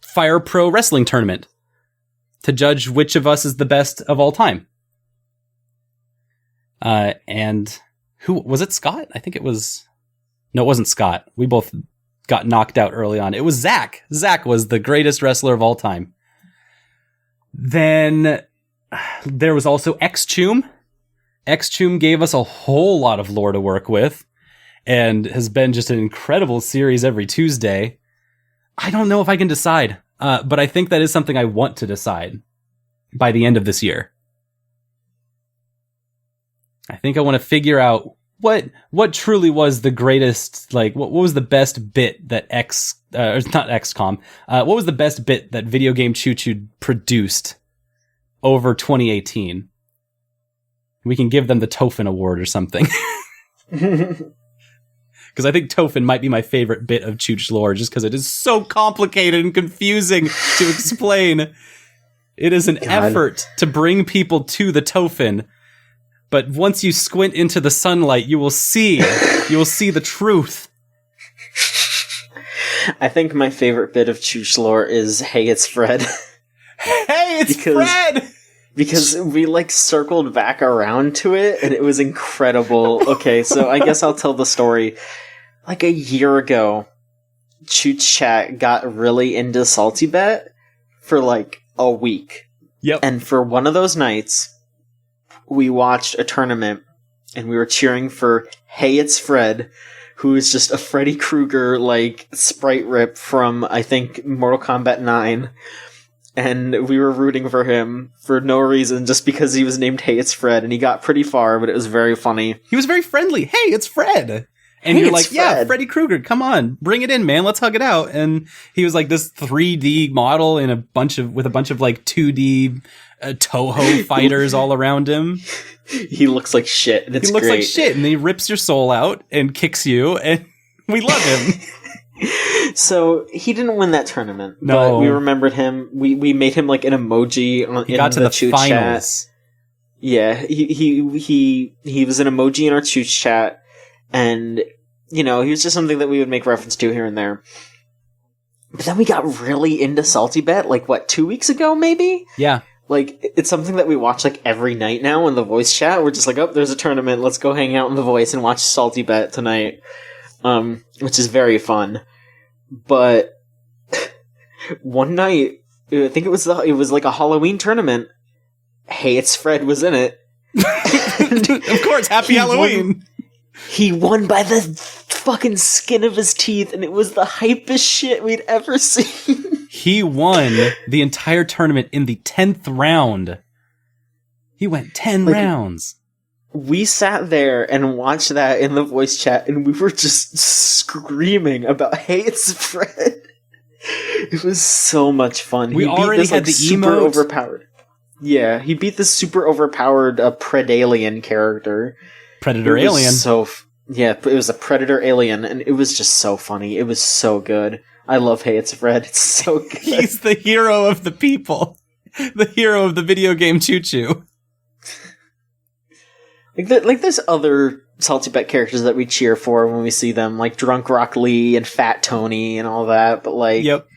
Fire Pro Wrestling Tournament to judge which of us is the best of all time. And who was it? Scott? I think it was. No, it wasn't Scott. We both got knocked out early on. It was Zach. Zach was the greatest wrestler of all time. Then there was also X-Choom. X-Choom gave us a whole lot of lore to work with and has been just an incredible series every Tuesday. I don't know if I can decide, but I think that is something I want to decide by the end of this year. I think I want to figure out what truly was the greatest, like, what was the best bit that not XCOM, what was the best bit that Video Game Choo-Choo produced over 2018? We can give them the Tofin Award or something. Because I think Tofin might be my favorite bit of Chooch lore, just because it is so complicated and confusing to explain. It is an effort to bring people to the Tofin. But once you squint into the sunlight, you will see the truth. I think my favorite bit of Chooch lore is, "Hey, it's Fred." Hey, it's Fred! Because we, circled back around to it, and it was incredible. Okay, so I guess I'll tell the story. Like a year ago, Chooch Chat got really into Salty Bet for, a week. Yep. And for one of those nights, we watched a tournament, and we were cheering for Hey, It's Fred, who is just a Freddy Krueger, sprite rip from, I think, Mortal Kombat 9. And we were rooting for him for no reason, just because he was named Hey, It's Fred, and he got pretty far, but it was very funny. He was very friendly. Hey, it's Fred! And you're like, yeah, Freddy Krueger, come on, bring it in, man, let's hug it out. And he was like this 3D model with a bunch of 2D Toho fighters all around him. He looks like shit, and it's great. He looks like shit, and he rips your soul out and kicks you, and We love him. So he didn't win that tournament, No. but we remembered him. We made him like an emoji He got to the Chooch finals. chat. Yeah, he was an emoji in our Chooch chat, and he was just something that we would make reference to here and there. But then we got really into Salty Bet, 2 weeks ago, maybe? Yeah. It's something that we watch every night now in the voice chat. We're just oh, there's a tournament. Let's go hang out in the voice and watch Salty Bet tonight. Which is very fun. But one night, I think it was like a Halloween tournament. Hey, it's Fred was in it. Of course, happy Halloween. He won by the fucking skin of his teeth, and it was the hypest shit we'd ever seen. He won the entire tournament in the 10th round. He went 10 rounds. We sat there and watched that in the voice chat, and we were just screaming about, hey, it's Fred. It was so much fun. We already had the super emote. Overpowered. Yeah, he beat this super overpowered Predalien character. Predator Alien. It was a Predator Alien, and it was just so funny. It was so good. I love Hey, it's Fred. It's so good. He's the hero of the people. The hero of the video game choo-choo. There's other Salty Bet characters that we cheer for when we see them, like Drunk Rock Lee and Fat Tony and all that, but Yep.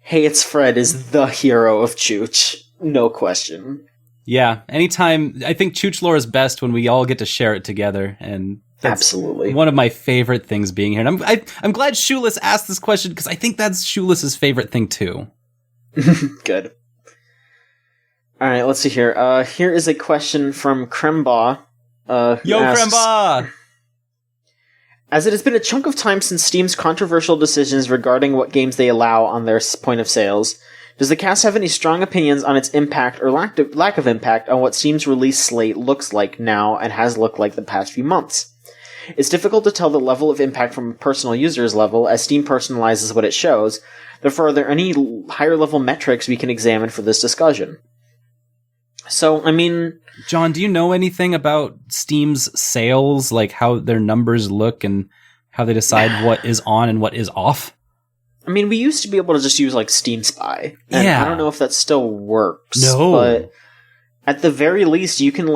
Hey, it's Fred is the hero of Chooch. No question. Yeah, anytime, I think Chooch lore is best when we all get to share it together, and that's absolutely one of my favorite things being here. And I'm glad Shoeless asked this question, because I think that's Shoeless's favorite thing too. Good. Alright, let's see here. Here is a question from Krembaugh. Yo, Krembaugh! As it has been a chunk of time since Steam's controversial decisions regarding what games they allow on their point of sales, does the cast have any strong opinions on its impact or lack of impact on what Steam's release slate looks like now and has looked like the past few months? It's difficult to tell the level of impact from a personal user's level, as Steam personalizes what it shows. Therefore, are there any higher level metrics we can examine for this discussion? So, John, do you know anything about Steam's sales, like how their numbers look and how they decide what is on and what is off? We used to be able to just use Steam Spy. And I don't know if that still works. No. But at the very least, you can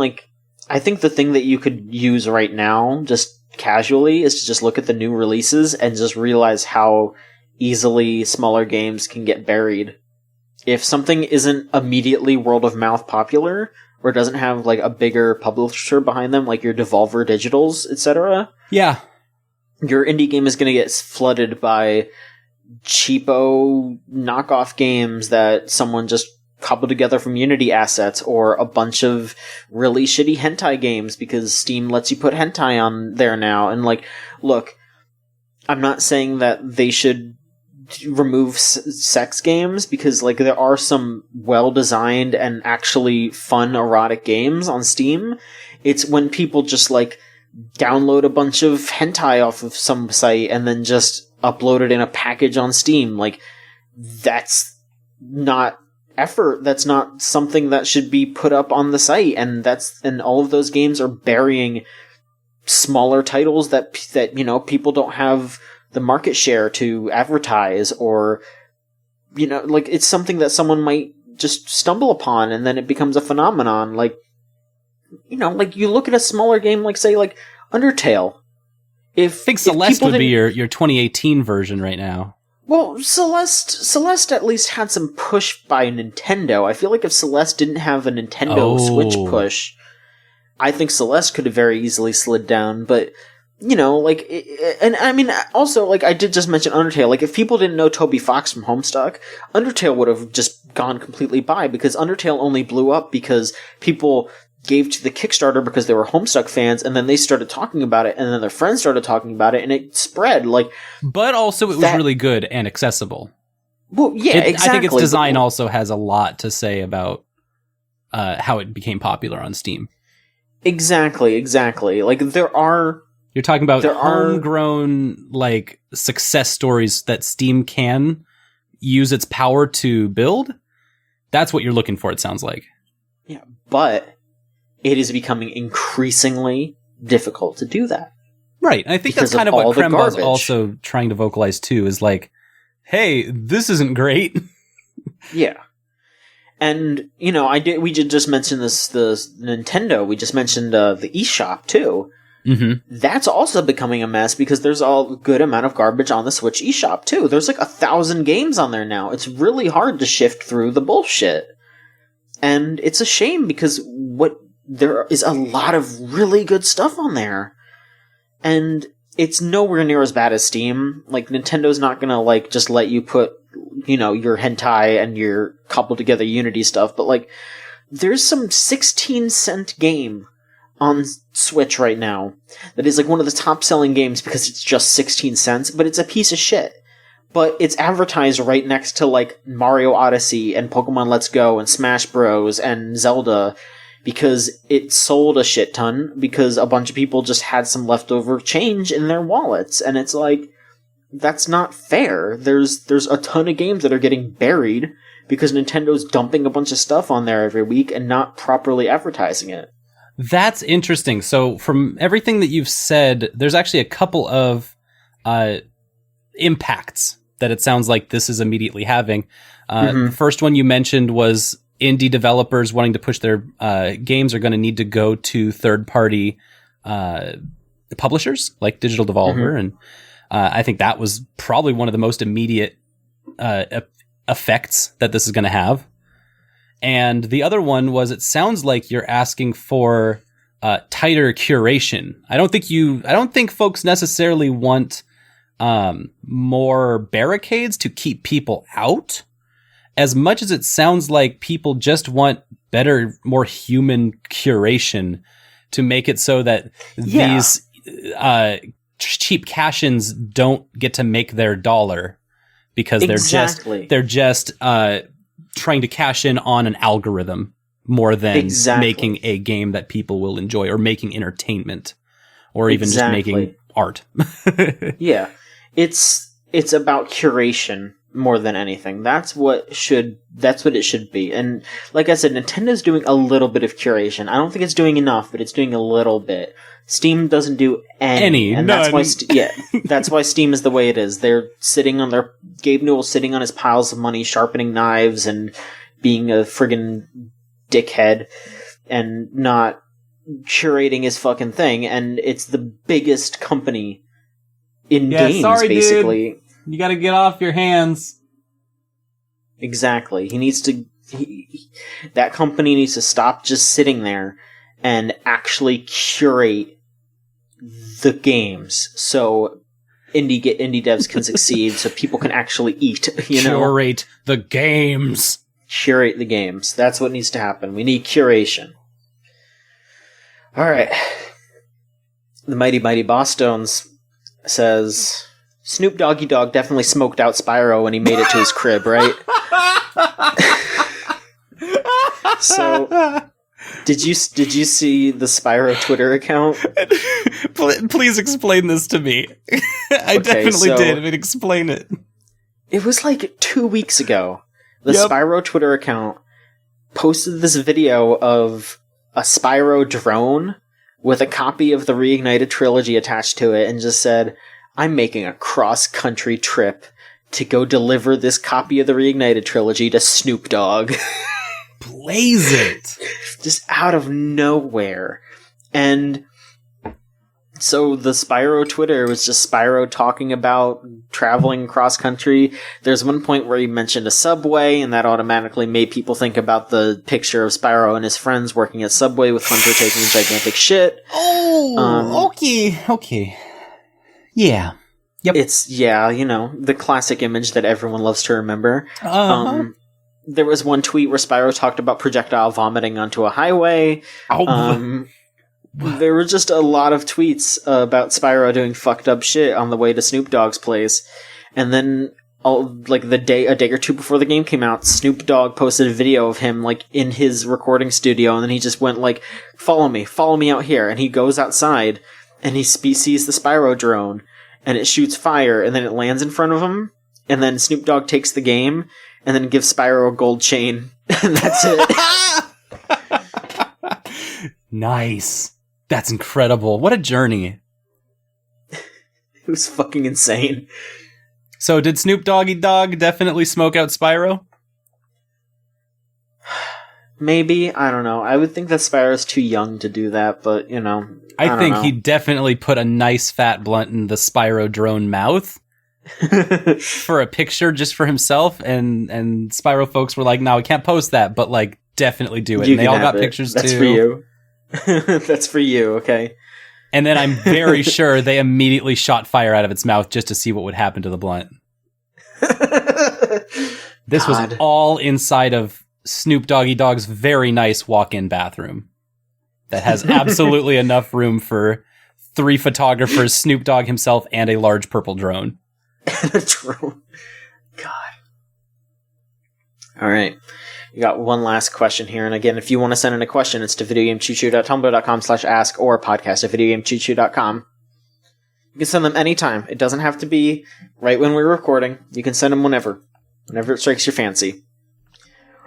I think the thing that you could use right now, just casually, is to just look at the new releases and just realize how easily smaller games can get buried. If something isn't immediately word of mouth popular, or doesn't have a bigger publisher behind them, like your Devolver Digitals, etc. Yeah. Your indie game is going to get flooded by cheapo knockoff games that someone just cobbled together from Unity assets, or a bunch of really shitty hentai games because Steam lets you put hentai on there now. And look, I'm not saying that they should remove sex games, because there are some well-designed and actually fun erotic games on Steam. It's when people just download a bunch of hentai off of some site and then just upload it in a package on Steam. That's not effort. That's not something that should be put up on the site. And all of those games are burying smaller titles that people don't have the market share to advertise, or it's something that someone might just stumble upon and then it becomes a phenomenon. You look at a smaller game say Undertale. I think Celeste would be your 2018 version right now. Well, Celeste at least had some push by Nintendo. I feel like if Celeste didn't have a Nintendo Switch push, I think Celeste could have very easily slid down. But also, I did just mention Undertale. If people didn't know Toby Fox from Homestuck, Undertale would have just gone completely by, because Undertale only blew up because people gave to the Kickstarter because they were Homestuck fans, and then they started talking about it, and then their friends started talking about it, and it spread. But also, it was really good and accessible. Well, yeah, exactly. I think its design also has a lot to say about how it became popular on Steam. Exactly. You're talking about homegrown, success stories that Steam can use its power to build. That's what you're looking for, it sounds like. Yeah, but it is becoming increasingly difficult to do that. Right. And I think that's because kind of all what the Krembau's garbage. also trying to vocalize too, is like, hey, this isn't great. Yeah. And, you know, we did just mention the Nintendo. We just mentioned the eShop, too. Mm-hmm. That's also becoming a mess because there's a good amount of garbage on the Switch eShop, too. There's like 1,000 games on there now. It's really hard to shift through the bullshit. And it's a shame because there is a lot of really good stuff on there. And it's nowhere near as bad as Steam. Like, Nintendo's not gonna, like, just let you put, you know, your hentai and your coupled together Unity stuff, but, like, there's some 16-cent game on Switch right now that is, like, one of the top-selling games because it's just 16 cents, but it's a piece of shit. But it's advertised right next to, like, Mario Odyssey and Pokemon Let's Go and Smash Bros. And Zelda, because it sold a shit ton, because a bunch of people just had some leftover change in their wallets. And it's like, that's not fair. There's a ton of games that are getting buried because Nintendo's dumping a bunch of stuff on there every week and not properly advertising it. That's interesting. So from everything that you've said, there's actually a couple of impacts that it sounds like this is immediately having. The first one you mentioned was indie developers wanting to push their games are going to need to go to third-party publishers like Digital Devolver, and I think that was probably one of the most immediate effects that this is going to have. And the other one was, it sounds like you're asking for tighter curation. I don't think folks necessarily want more barricades to keep people out, as much as it sounds like people just want better, more human curation to make it so that these cheap cash-ins don't get to make their dollar because they're just trying to cash in on an algorithm more than making a game that people will enjoy, or making entertainment, or even just making art. Yeah. It's about curation more than anything. That's what it should be. And like I said, Nintendo's doing a little bit of curation. I don't think it's doing enough, but it's doing a little bit. Steam doesn't do any, and none. that's why that's why Steam is the way it is. They're sitting on Gabe Newell's sitting on his piles of money, sharpening knives and being a friggin' dickhead and not curating his fucking thing, and it's the biggest company in games, basically. Dude. You gotta get off your hands. Exactly. That company needs to stop just sitting there and actually curate the games so indie devs can succeed, so people can actually eat, Curate the games. Curate the games. That's what needs to happen. We need curation. Alright. The Mighty Mighty Bosstones says, Snoop Doggy Dogg definitely smoked out Spyro when he made it to his crib, right? So, did you see the Spyro Twitter account? Please explain this to me. I definitely did. I mean, explain it. It was like 2 weeks ago. The Spyro Twitter account posted this video of a Spyro drone with a copy of the Reignited trilogy attached to it and just said, I'm making a cross-country trip to go deliver this copy of the Reignited trilogy to Snoop Dogg. Blaze it! Just out of nowhere. And so the Spyro Twitter was just Spyro talking about traveling cross-country. There's one point where he mentioned a Subway, and that automatically made people think about the picture of Spyro and his friends working at Subway with Hunter taking a gigantic shit. Oh, okay. Yeah. Yep. It's, the classic image that everyone loves to remember. There was one tweet where Spyro talked about projectile vomiting onto a highway. There were just a lot of tweets about Spyro doing fucked up shit on the way to Snoop Dogg's place. And then, a day or two before the game came out, Snoop Dogg posted a video of him, in his recording studio, and then he just went, follow me out here. And he goes outside, and he sees the Spyro drone, and it shoots fire, and then it lands in front of him, and then Snoop Dogg takes the game, and then gives Spyro a gold chain, and that's it. Nice. That's incredible. What a journey. It was fucking insane. So did Snoop Doggy Dogg definitely smoke out Spyro? Maybe, I don't know. I would think that Spyro's too young to do that, but, I think he definitely put a nice fat blunt in the Spyro drone mouth for a picture just for himself, and Spyro folks were like, no, we can't post that, but, like, definitely do it. And they all got pictures, too. That's for you. That's for you, okay? And then I'm very sure they immediately shot fire out of its mouth just to see what would happen to the blunt. This was all inside of Snoop Doggy Dogg's very nice walk-in bathroom that has absolutely enough room for 3 photographers, Snoop Dogg himself, and a large purple drone. A drone. God. All right. You got one last question here. And again, if you want to send in a question, it's to videogamechoochoo.tumblr.com/ask or podcast@videogamechoochoo.com. You can send them anytime. It doesn't have to be right when we're recording. You can send them whenever it strikes your fancy.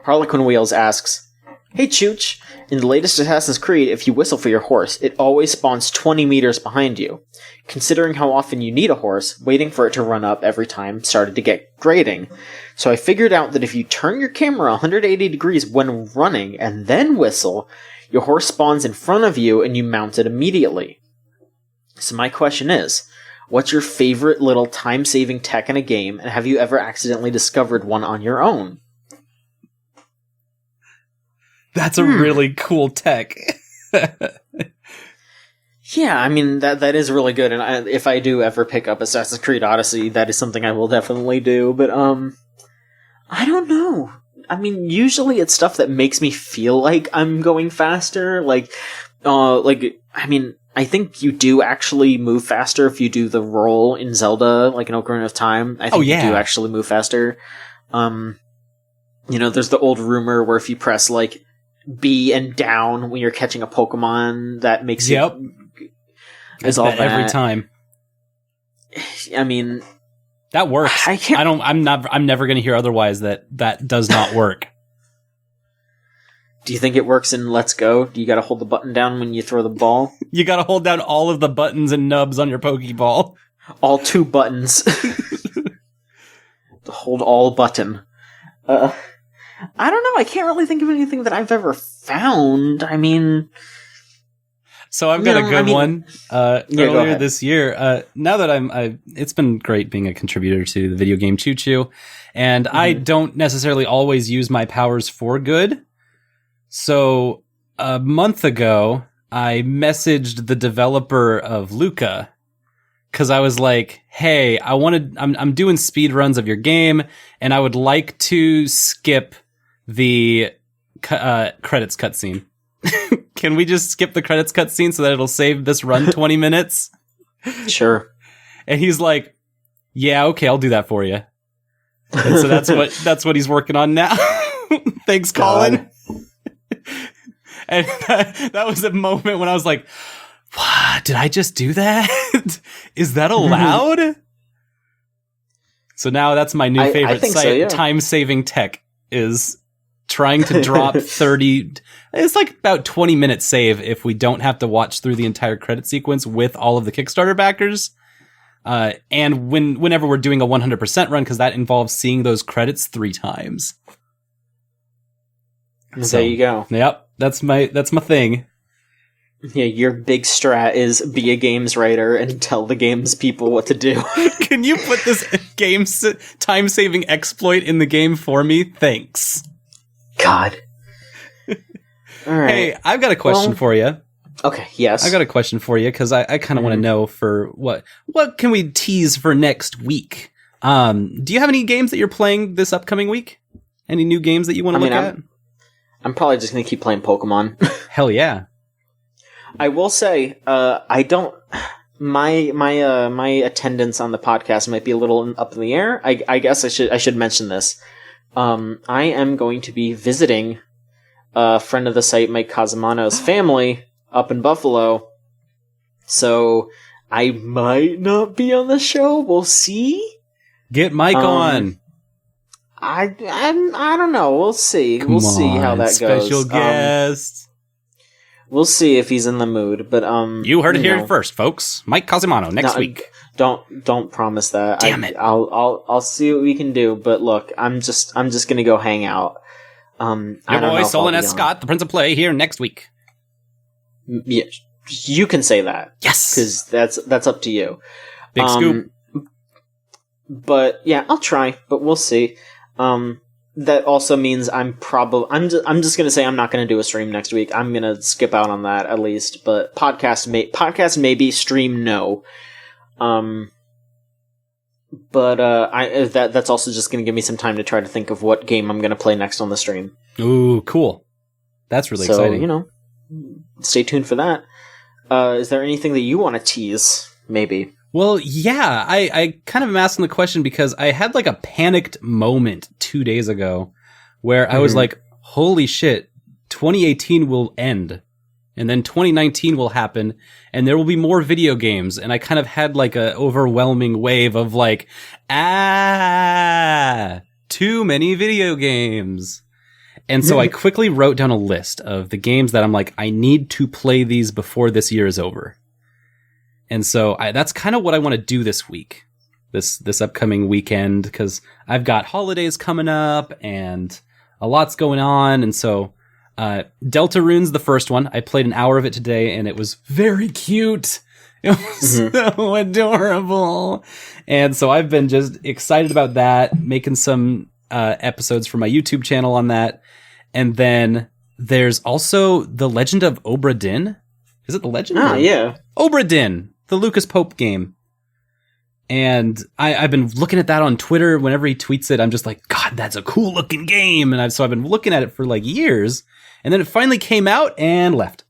Harlequin Wheels asks, "Hey Chooch, in the latest Assassin's Creed, if you whistle for your horse, it always spawns 20 meters behind you. Considering how often you need a horse, waiting for it to run up every time started to get grating. So I figured out that if you turn your camera 180 degrees when running and then whistle, your horse spawns in front of you and you mount it immediately. So my question is, what's your favorite little time-saving tech in a game, and have you ever accidentally discovered one on your own?" That's a really cool tech. Yeah, I mean, that is really good, and if I do ever pick up Assassin's Creed Odyssey, that is something I will definitely do, but, I don't know. I mean, usually it's stuff that makes me feel like I'm going faster, I mean, I think you do actually move faster if you do the roll in Zelda, like in Ocarina of Time. I think you do actually move faster. There's the old rumor where if you press, B and down when you're catching a Pokemon, that makes it. Is all that every time. I mean, that works. I'm never going to hear otherwise that does not work. Do you think it works in Let's Go? Do you got to hold the button down when you throw the ball? You got to hold down all of the buttons and nubs on your Pokeball. All 2 buttons. Hold all button. I don't know. I can't really think of anything that I've ever found. I mean... So I've got a good one earlier this year. Now that it's been great being a contributor to the Video Game Choo Choo, and I don't necessarily always use my powers for good. So a month ago, I messaged the developer of Luca because I was like, "Hey, I'm doing speed runs of your game, and I would like to skip the credits cutscene. Can we just skip the credits cutscene so that it'll save this run 20 minutes?" Sure. And he's like, "Yeah, okay, I'll do that for you." And so that's what he's working on now. Thanks, Colin. And that was a moment when I was like, "What? Did I just do that? Is that allowed?" So now that's my new favorite time-saving tech is trying to drop 30... It's like about 20 minutes save if we don't have to watch through the entire credit sequence with all of the Kickstarter backers. And whenever we're doing a 100% run, because that involves seeing those credits 3 times. So, there you go. Yep, that's my thing. Yeah, your big strat is be a games writer and tell the games people what to do. Can you put this time-saving exploit in the game for me? Thanks. God. All right. Hey, I've got a question for you. Okay, yes. I got a question for you because I kind of want to know for what can we tease for next week? Do you have any games that you're playing this upcoming week? Any new games that you want to look at? I'm probably just going to keep playing Pokemon. Hell yeah. I will say, I don't... My attendance on the podcast might be a little up in the air. I guess I should mention this. I am going to be visiting a friend of the site, Mike Kazumano's family up in Buffalo. So I might not be on the show. We'll see. Get Mike on. I don't know. We'll see. We'll see how that goes. Special guest. We'll see if he's in the mood, but you heard it here first, folks. Mike Cosimano next week. Don't promise that. Damn it! I'll see what we can do. But look, I'm just gonna go hang out. Your boy Solon S. Scott, the Prince of Play, here next week. Yeah, you can say that. Yes, because that's up to you. Big scoop. But yeah, I'll try. But we'll see. That also means I'm just gonna say I'm not gonna do a stream next week. I'm gonna skip out on that at least. But podcast maybe, stream no. But that's also just gonna give me some time to try to think of what game I'm gonna play next on the stream. Ooh, cool! That's really exciting. So stay tuned for that. Is there anything that you want to tease? Maybe. Well, yeah, I kind of am asking the question because I had like a panicked moment 2 days ago where I was like, holy shit, 2018 will end and then 2019 will happen and there will be more video games. And I kind of had like a overwhelming wave of like, too many video games. And so I quickly wrote down a list of the games that I'm like, I need to play these before this year is over. And so that's kind of what I want to do this week, this upcoming weekend, because I've got holidays coming up and a lot's going on. And so Deltarune's the first one. I played an hour of it today and it was very cute. It was so adorable. And so I've been just excited about that, making some episodes for my YouTube channel on that. And then there's also The Legend of Obra Dinn. Is it The Legend? Yeah. Obra Dinn, the Lucas Pope game. And I've been looking at that on Twitter. Whenever he tweets it, I'm just like, God, that's a cool looking game. And so I've been looking at it for like years. And then it finally came out and left.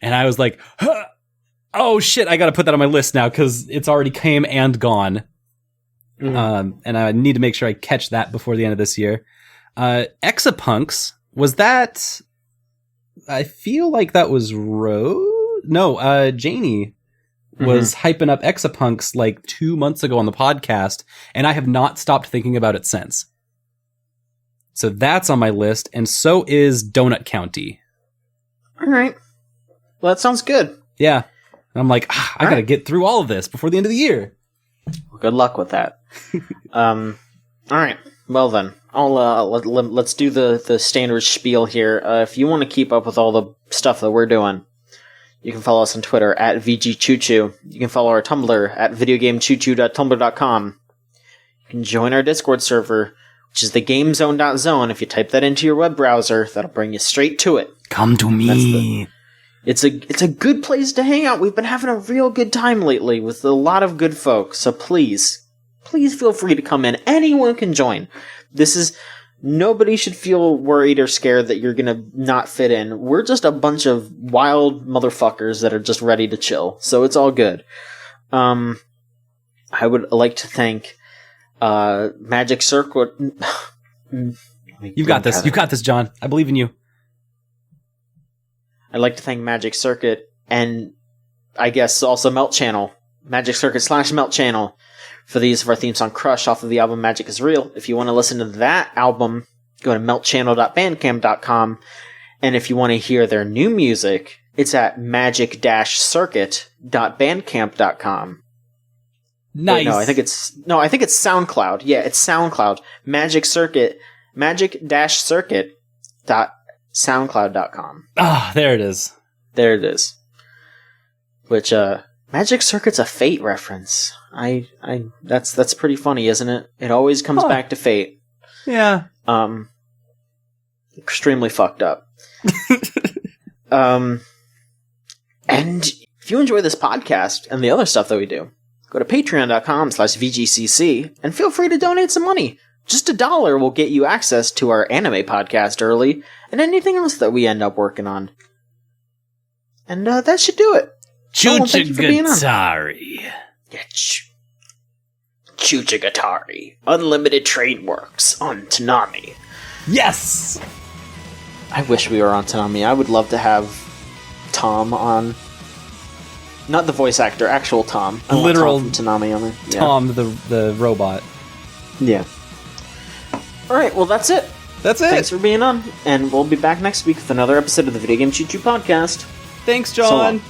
And I was like, oh shit, I got to put that on my list now because it's already came and gone. And I need to make sure I catch that before the end of this year. Exapunks, was that... I feel like that was No, Janie was hyping up Exapunks like 2 months ago on the podcast, and I have not stopped thinking about it since. So that's on my list, and so is Donut County. All right. Well, that sounds good. Yeah. And I'm like, I gotta get through all of this before the end of the year. Well, good luck with that. All right. Well then, let's do the standard spiel here. If you want to keep up with all the stuff that we're doing, you can follow us on Twitter at VGChooChoo. You can follow our Tumblr at videogamechoochoo.tumblr.com. You can join our Discord server, which is the gamezone.zone. If you type that into your web browser, that'll bring you straight to it. Come to me. It's a good place to hang out. We've been having a real good time lately with a lot of good folks. So please feel free to come in. Anyone can join. Nobody should feel worried or scared that you're gonna not fit in. We're just a bunch of wild motherfuckers that are just ready to chill. So it's all good. I would like to thank Magic Circuit. You've got this. You got this, John. I believe in you. I'd like to thank Magic Circuit and I guess also Melt Channel. Magic Circuit / Melt Channel for the use of our theme song Crush off of the album Magic is Real. If you want to listen to that album, go to meltchannel.bandcamp.com. And if you want to hear their new music, it's at magic-circuit.bandcamp.com. Nice. Wait, I think it's SoundCloud. Yeah, it's SoundCloud. magic-circuit.soundcloud.com. Ah, there it is. There it is. Which, Magic Circuit's a Fate reference. That's pretty funny, isn't it? It always comes back to Fate. Yeah. Extremely fucked up. And if you enjoy this podcast and the other stuff that we do, go to patreon.com/VGCC and feel free to donate some money. Just $1 will get you access to our anime podcast early and anything else that we end up working on. And that should do it. Chuchigatari. Yeah, Chuchigatari. Unlimited Train Works on Toonami. Yes! I wish we were on Toonami. I would love to have Tom on. Not the voice actor, actual Tom. Literal Tom from Toonami on it. Yeah. Tom, the robot. Yeah. Alright, well that's it. That's it. Thanks for being on, and we'll be back next week with another episode of the Video Game Choo Choo Podcast. Thanks, So John. long.